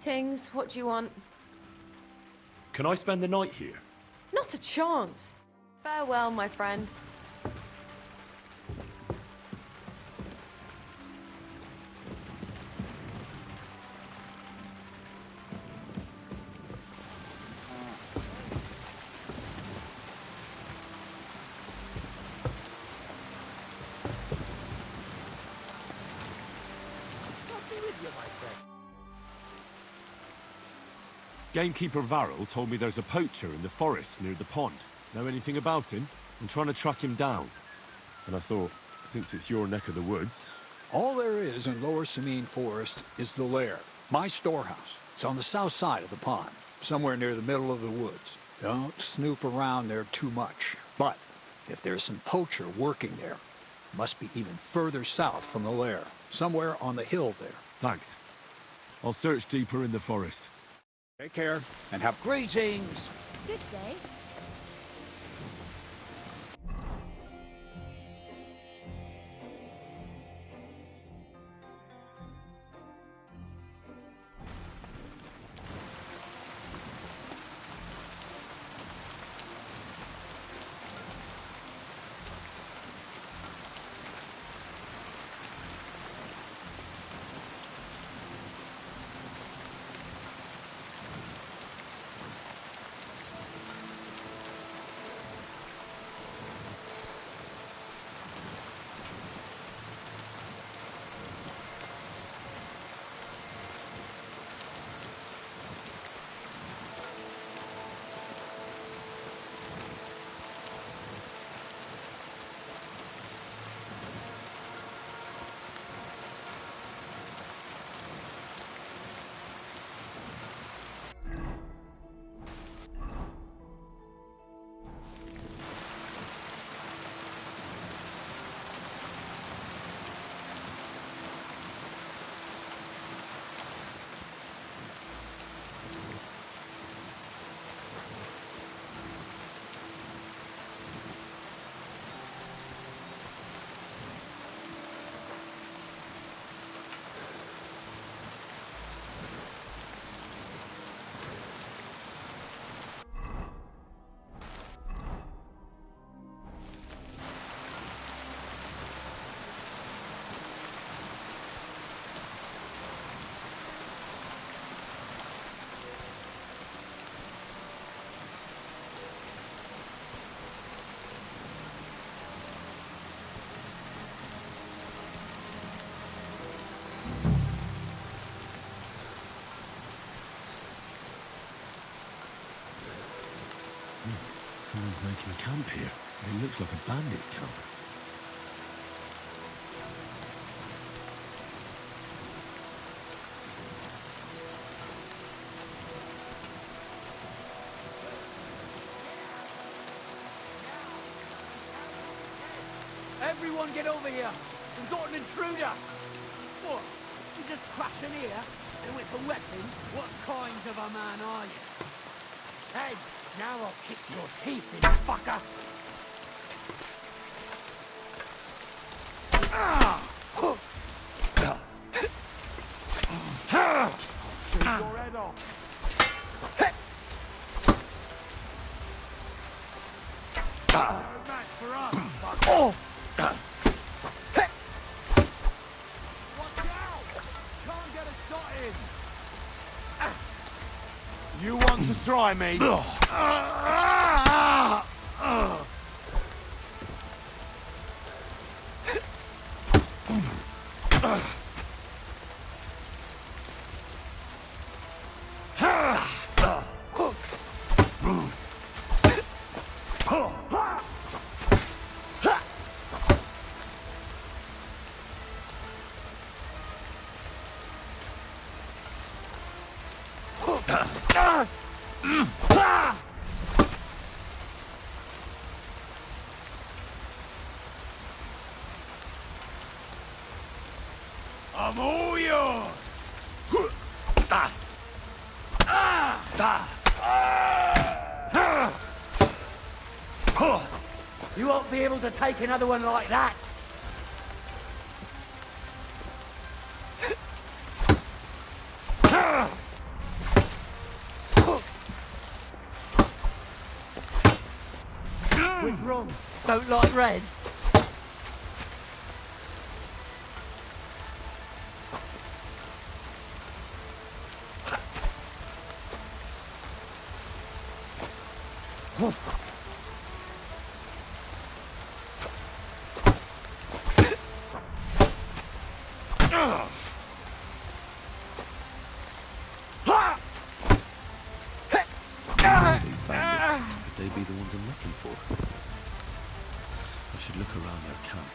S4: Greetings, what do you want?
S1: Can I spend the night here?
S4: Not a chance. Farewell, my friend.
S1: Gamekeeper Varel told me there's a poacher in the forest near the pond. Know anything about him? I'm trying to track him down. And I thought, since it's your neck of the woods...
S12: All there is in Lower Semine Forest is the lair, my storehouse. It's on the south side of the pond, somewhere near the middle of the woods. Don't snoop around there too much. But if there's some poacher working there, it must be even further south from the lair, somewhere on the hill there.
S1: Thanks. I'll search deeper in the forest.
S12: Take care, and have greetings!
S4: Good day.
S1: Someone's making camp here. It looks like a bandit's camp.
S2: Everyone get over here! We've got an intruder! What? You just crashed in here? And with a weapon? What kind of a man are you? Hey, now I'll kick your teeth in, fucker! Shoot your head off! No match for us, fucker! Watch out! Can't get a shot in! You want to try me? I'm all yours! You won't be able to take another one like that!
S13: don't like red.
S14: Could they be the ones I'm looking for? I should look around their camp.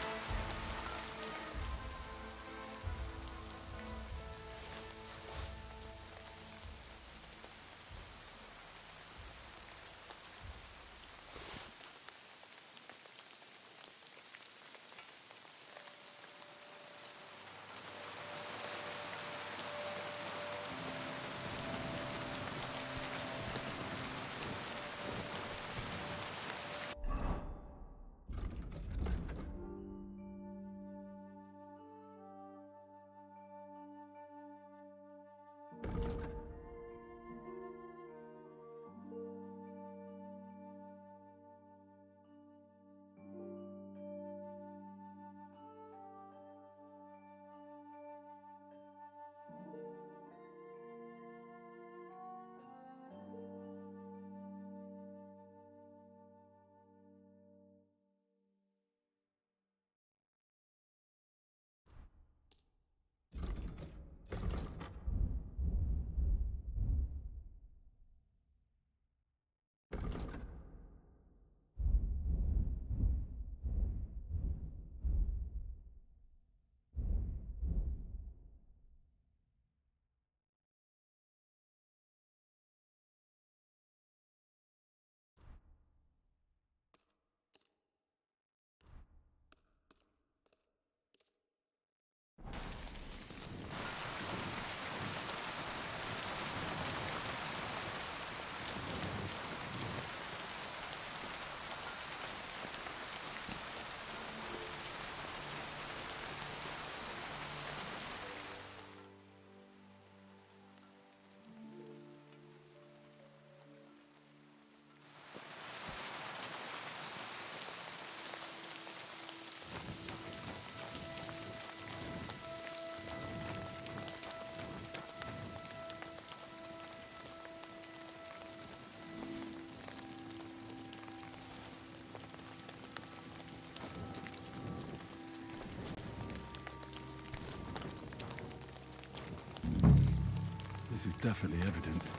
S1: This is definitely evidence.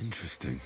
S1: Interesting.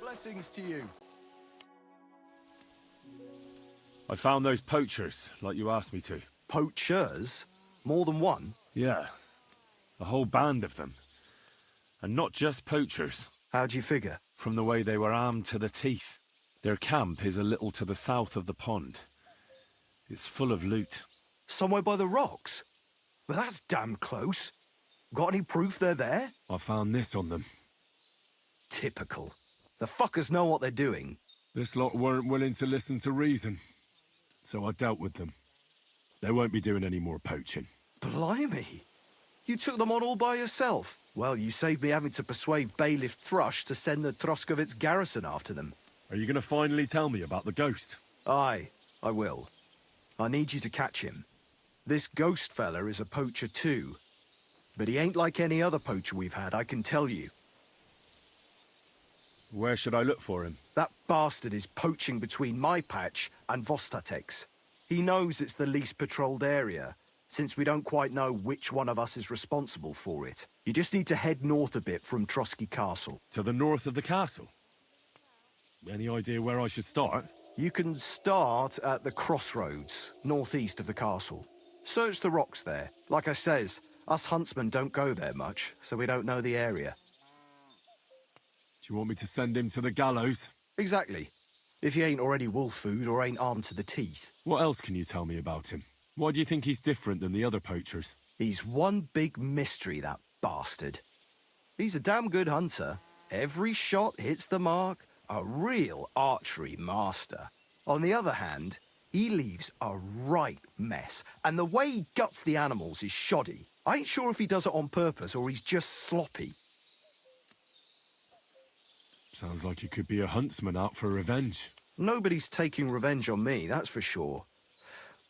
S10: Blessings to you.
S1: I found those poachers, like you asked me to.
S10: Poachers? More than one?
S1: Yeah. A whole band of them. And not just poachers.
S10: How do you figure?
S1: From the way they were armed to the teeth. Their camp is a little to the south of the pond. It's full of loot.
S10: Somewhere by the rocks? Well, that's damn close. Got any proof they're there?
S1: I found this on them.
S10: Typical. The fuckers know what they're doing.
S1: This lot weren't willing to listen to reason. So I dealt with them. They won't be doing any more poaching.
S10: Blimey. You took them on all by yourself. Well, you saved me having to persuade Bailiff Thrush to send the Troskovitz garrison after them.
S1: Are you going to finally tell me about the ghost?
S10: Aye, I will. I need you to catch him. This ghost fella is a poacher too. But he ain't like any other poacher we've had, I can tell you.
S1: Where should I look for him?
S10: That bastard is poaching between my patch and Vostatek's. He knows it's the least patrolled area, since we don't quite know which one of us is responsible for it. You just need to head north a bit from Trotsky Castle.
S1: To the north of the castle? Any idea where I should start?
S10: You can start at the crossroads, northeast of the castle. Search the rocks there. Like I says, us huntsmen don't go there much, so we don't know the area.
S1: Do you want me to send him to the gallows?
S10: Exactly. If he ain't already wolf food or ain't armed to the teeth.
S1: What else can you tell me about him? Why do you think he's different than the other poachers?
S10: He's one big mystery, that bastard. He's a damn good hunter. Every shot hits the mark. A real archery master. On the other hand, he leaves a right mess. And the way he guts the animals is shoddy. I ain't sure if he does it on purpose or he's just sloppy.
S1: Sounds like he could be a huntsman out for revenge.
S10: Nobody's taking revenge on me, that's for sure.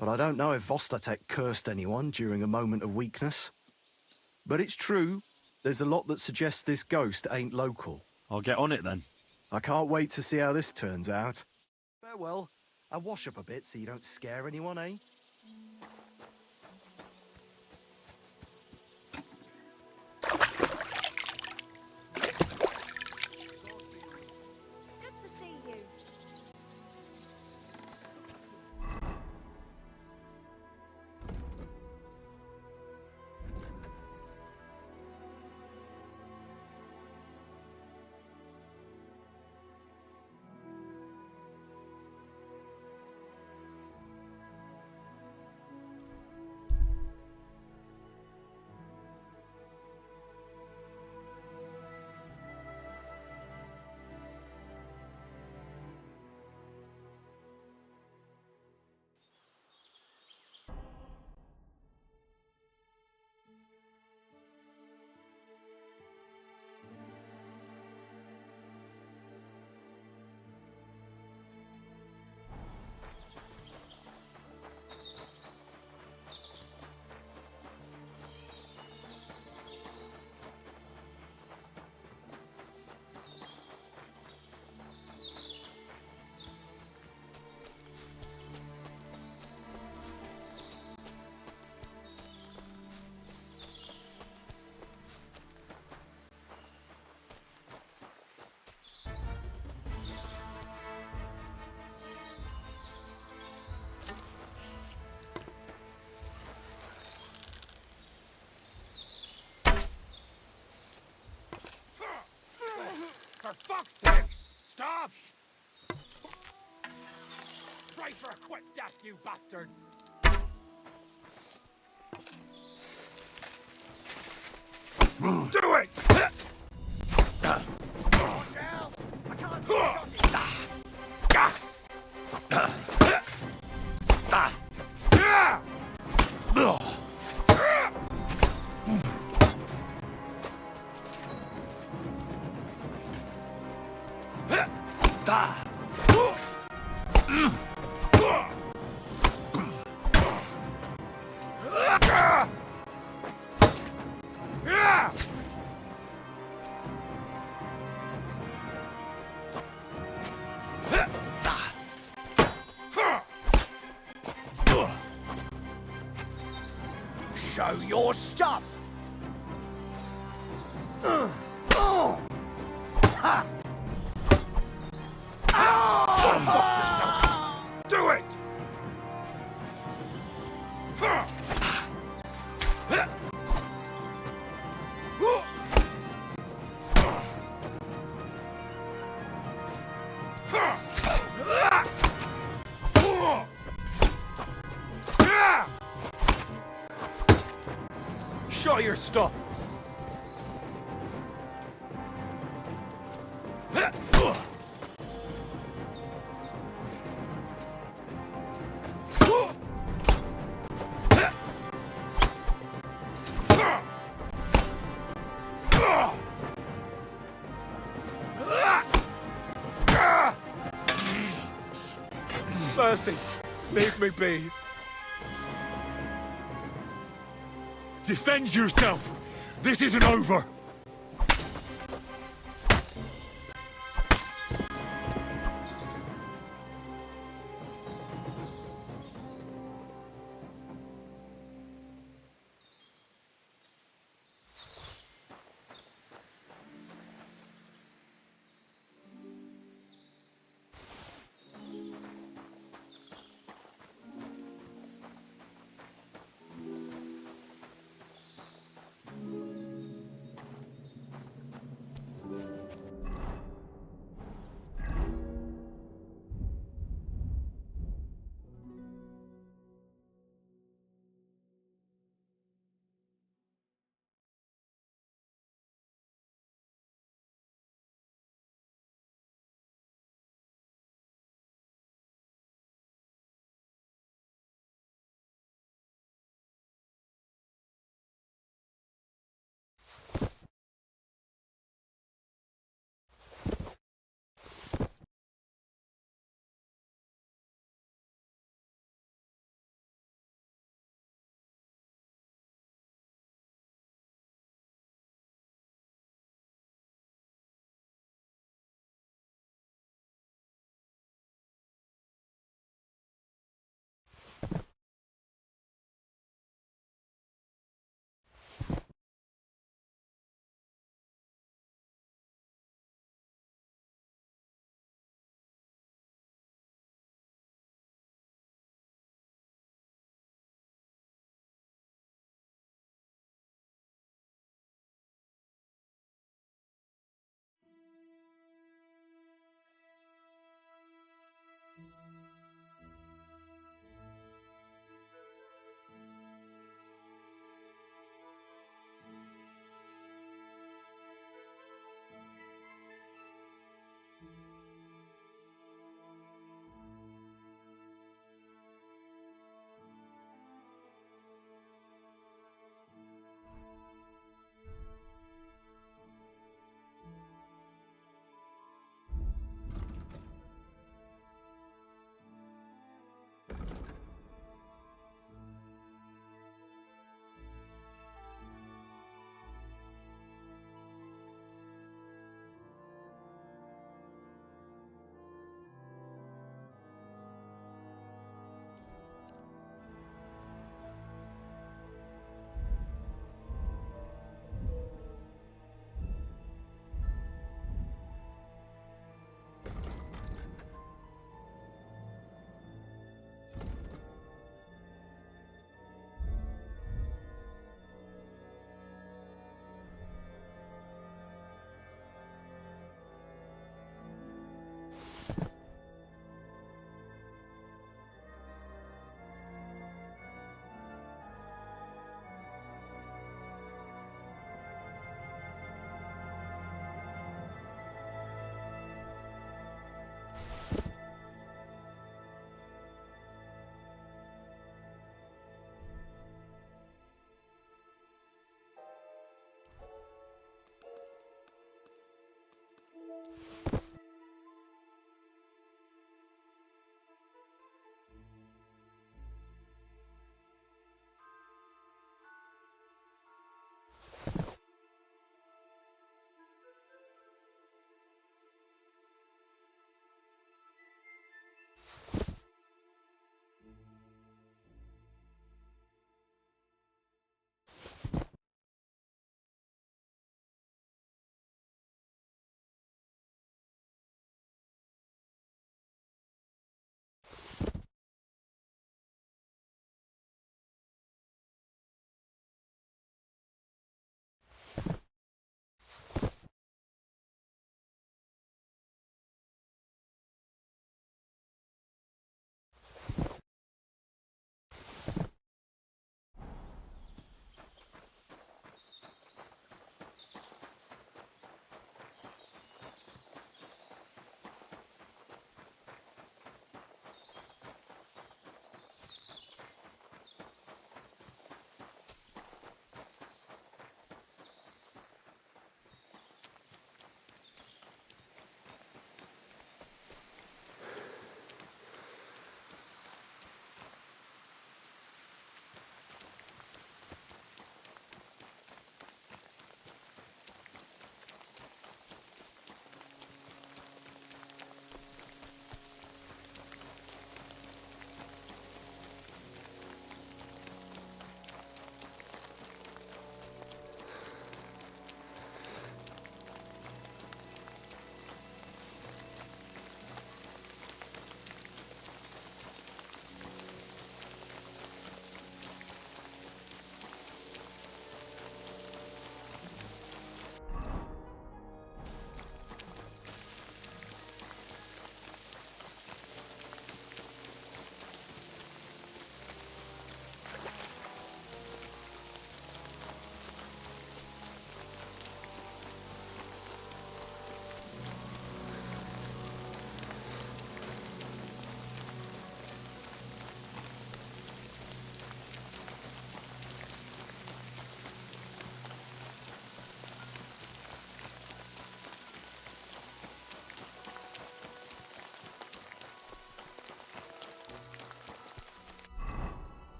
S10: But I don't know if Vostatek cursed anyone during a moment of weakness. But it's true, there's a lot that suggests this ghost ain't local.
S1: I'll get on it then.
S10: I can't wait to see how this turns out. Farewell. I'll wash up a bit so you don't scare anyone, eh?
S4: Good to see you.
S2: fuck's sake! Stop! Try for a quick death, you bastard! Do it! Show your stuff! Fuck yourself! Do it! Show your stuff! Mercy, leave me be.
S1: Defend yourself! This isn't over!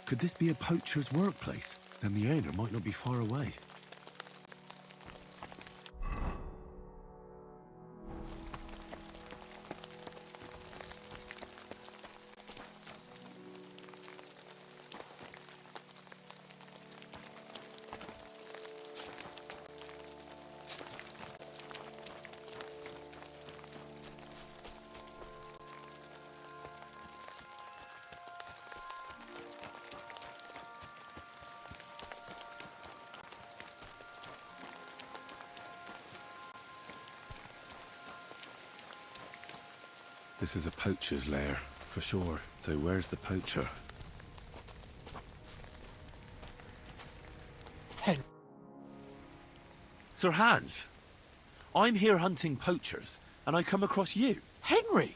S1: Could this be a poacher's workplace? Then the owner might not be far away. This is a poacher's lair, for sure. So where's the poacher? Sir Hans, I'm here hunting poachers, and I come across you.
S7: Henry!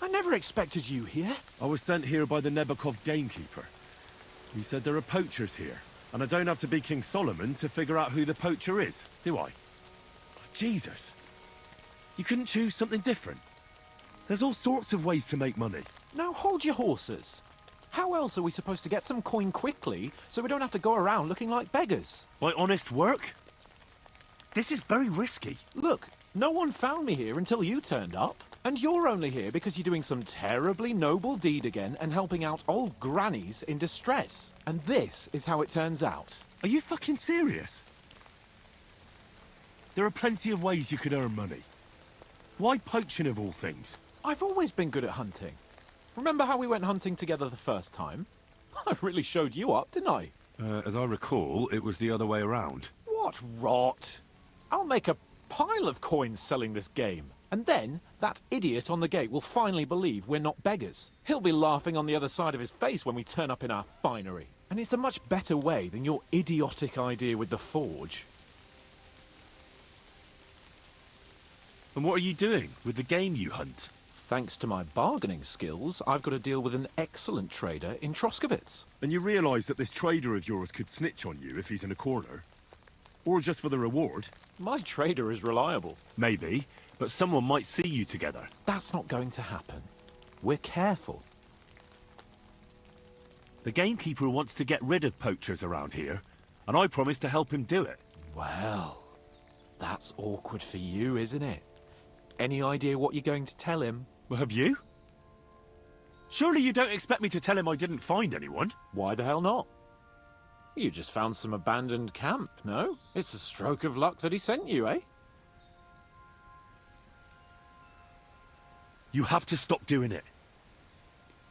S7: I never expected you here.
S1: I was sent here by the Nebakov gamekeeper. He said there are poachers here, and I don't have to be King Solomon to figure out who the poacher is, do I? Jesus! You couldn't choose something different? There's all sorts of ways to make money.
S13: Now hold your horses. How else are we supposed to get some coin quickly so we don't have to go around looking like beggars?
S1: By honest work? This is very risky.
S13: Look, no one found me here until you turned up. And you're only here because you're doing some terribly noble deed again and helping out old grannies in distress. And this is how it turns out.
S1: Are you fucking serious? There are plenty of ways you could earn money. Why poaching of all things?
S13: I've always been good at hunting. Remember how we went hunting together the first time? I really showed you up, didn't I?
S1: As I recall, it was the other way around.
S13: What rot! I'll make a pile of coins selling this game. And then, that idiot on the gate will finally believe we're not beggars. He'll be laughing on the other side of his face when we turn up in our finery. And it's a much better way than your idiotic idea with the forge.
S1: And what are you doing with the game you hunt?
S13: Thanks to my bargaining skills, I've got to deal with an excellent trader in Troskowitz.
S1: And you realise that this trader of yours could snitch on you if he's in a corner? Or just for the reward?
S13: My trader is reliable.
S1: Maybe, but someone might see you together.
S13: That's not going to happen. We're careful.
S1: The gamekeeper wants to get rid of poachers around here, and I promise to help him do it.
S13: Well, that's awkward for you, isn't it? Any idea what you're going to tell him?
S1: Well, have you? Surely you don't expect me to tell him I didn't find anyone?
S13: Why the hell not? You just found some abandoned camp, no? It's a stroke of luck that he sent you, eh?
S1: You have to stop doing it.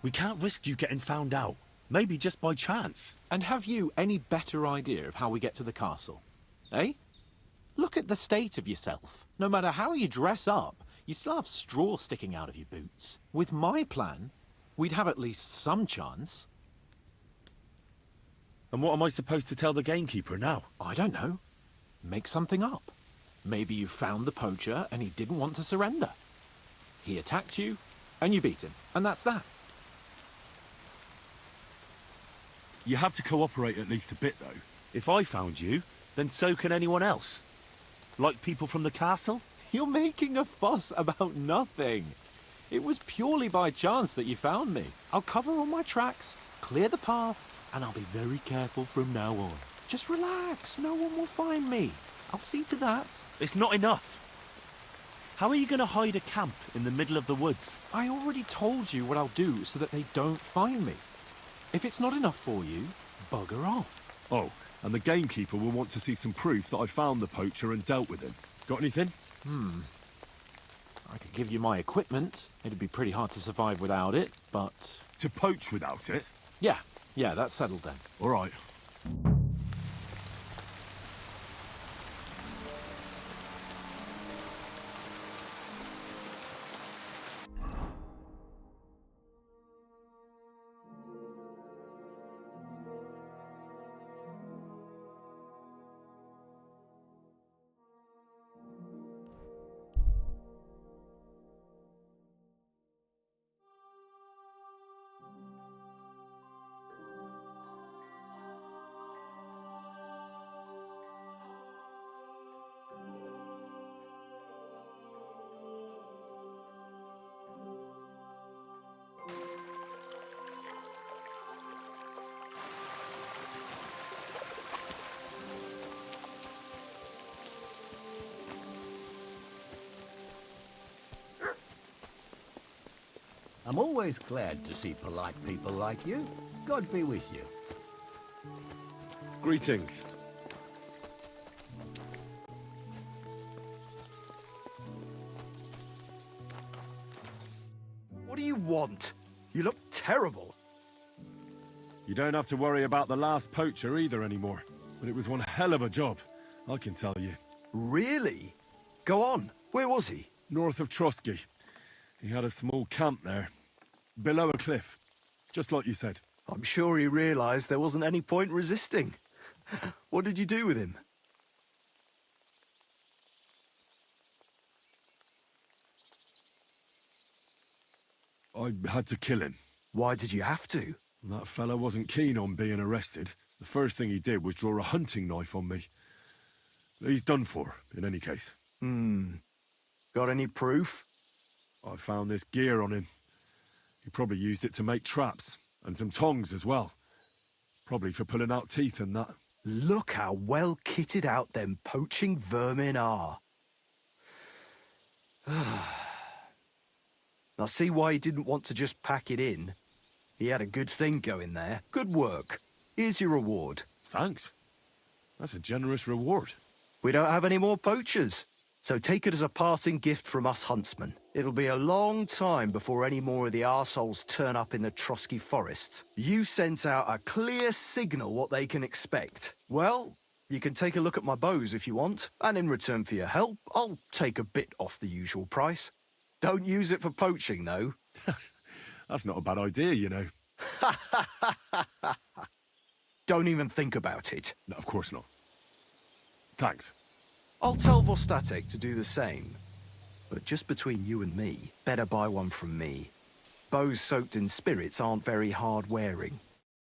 S1: We can't risk you getting found out. Maybe just by chance.
S13: And have you any better idea of how we get to the castle? Eh? Look at the state of yourself. No matter how you dress up, you still have straw sticking out of your boots. With my plan, we'd have at least some chance.
S1: And what am I supposed to tell the gamekeeper now?
S13: I don't know. Make something up. Maybe you found the poacher and he didn't want to surrender. He attacked you, and you beat him. And that's that.
S1: You have to cooperate at least a bit, though. If I found you, then so can anyone else. Like people from the castle?
S13: You're making a fuss about nothing. It was purely by chance that you found me. I'll cover all my tracks, clear the path, and I'll be very careful from now on. Just relax, no one will find me. I'll see to that.
S1: It's not enough. How are you going to hide a camp in the middle of the woods?
S13: I already told you what I'll do so that they don't find me. If it's not enough for you, bugger off.
S1: Oh, and the gamekeeper will want to see some proof that I found the poacher and dealt with him. Got anything?
S13: I could give you my equipment. It'd be pretty hard to survive without it, but...
S1: To poach without it?
S13: Yeah, that's settled then.
S1: All right.
S2: I'm always glad to see polite people like you. God be with you.
S1: Greetings.
S10: What do you want? You look terrible.
S1: You don't have to worry about the last poacher either anymore. But it was one hell of a job, I can tell you.
S10: Really? Go on. Where was he?
S1: North of Trotsky. He had a small camp there. Below a cliff. Just like you said.
S10: I'm sure he realized there wasn't any point resisting. What did you do with him?
S1: I had to kill him.
S10: Why did you have to?
S1: That fella wasn't keen on being arrested. The first thing he did was draw a hunting knife on me. He's done for, in any case.
S10: Got any proof?
S1: I found this gear on him. He probably used it to make traps, and some tongs as well. Probably for pulling out teeth and that.
S10: Look how well kitted out them poaching vermin are. I see why he didn't want to just pack it in. He had a good thing going there. Good work. Here's your reward.
S1: Thanks. That's a generous reward.
S10: We don't have any more poachers, so take it as a parting gift from us huntsmen. It'll be a long time before any more of the arseholes turn up in the Trotsky forests. You sent out a clear signal what they can expect. Well, you can take a look at my bows if you want, and in return for your help, I'll take a bit off the usual price. Don't use it for poaching, though.
S1: That's not a bad idea, you know.
S10: Don't even think about it.
S1: No, of course not. Thanks.
S10: I'll tell Slatego to do the same. But just between you and me, better buy one from me. Bows soaked in spirits aren't very hard wearing.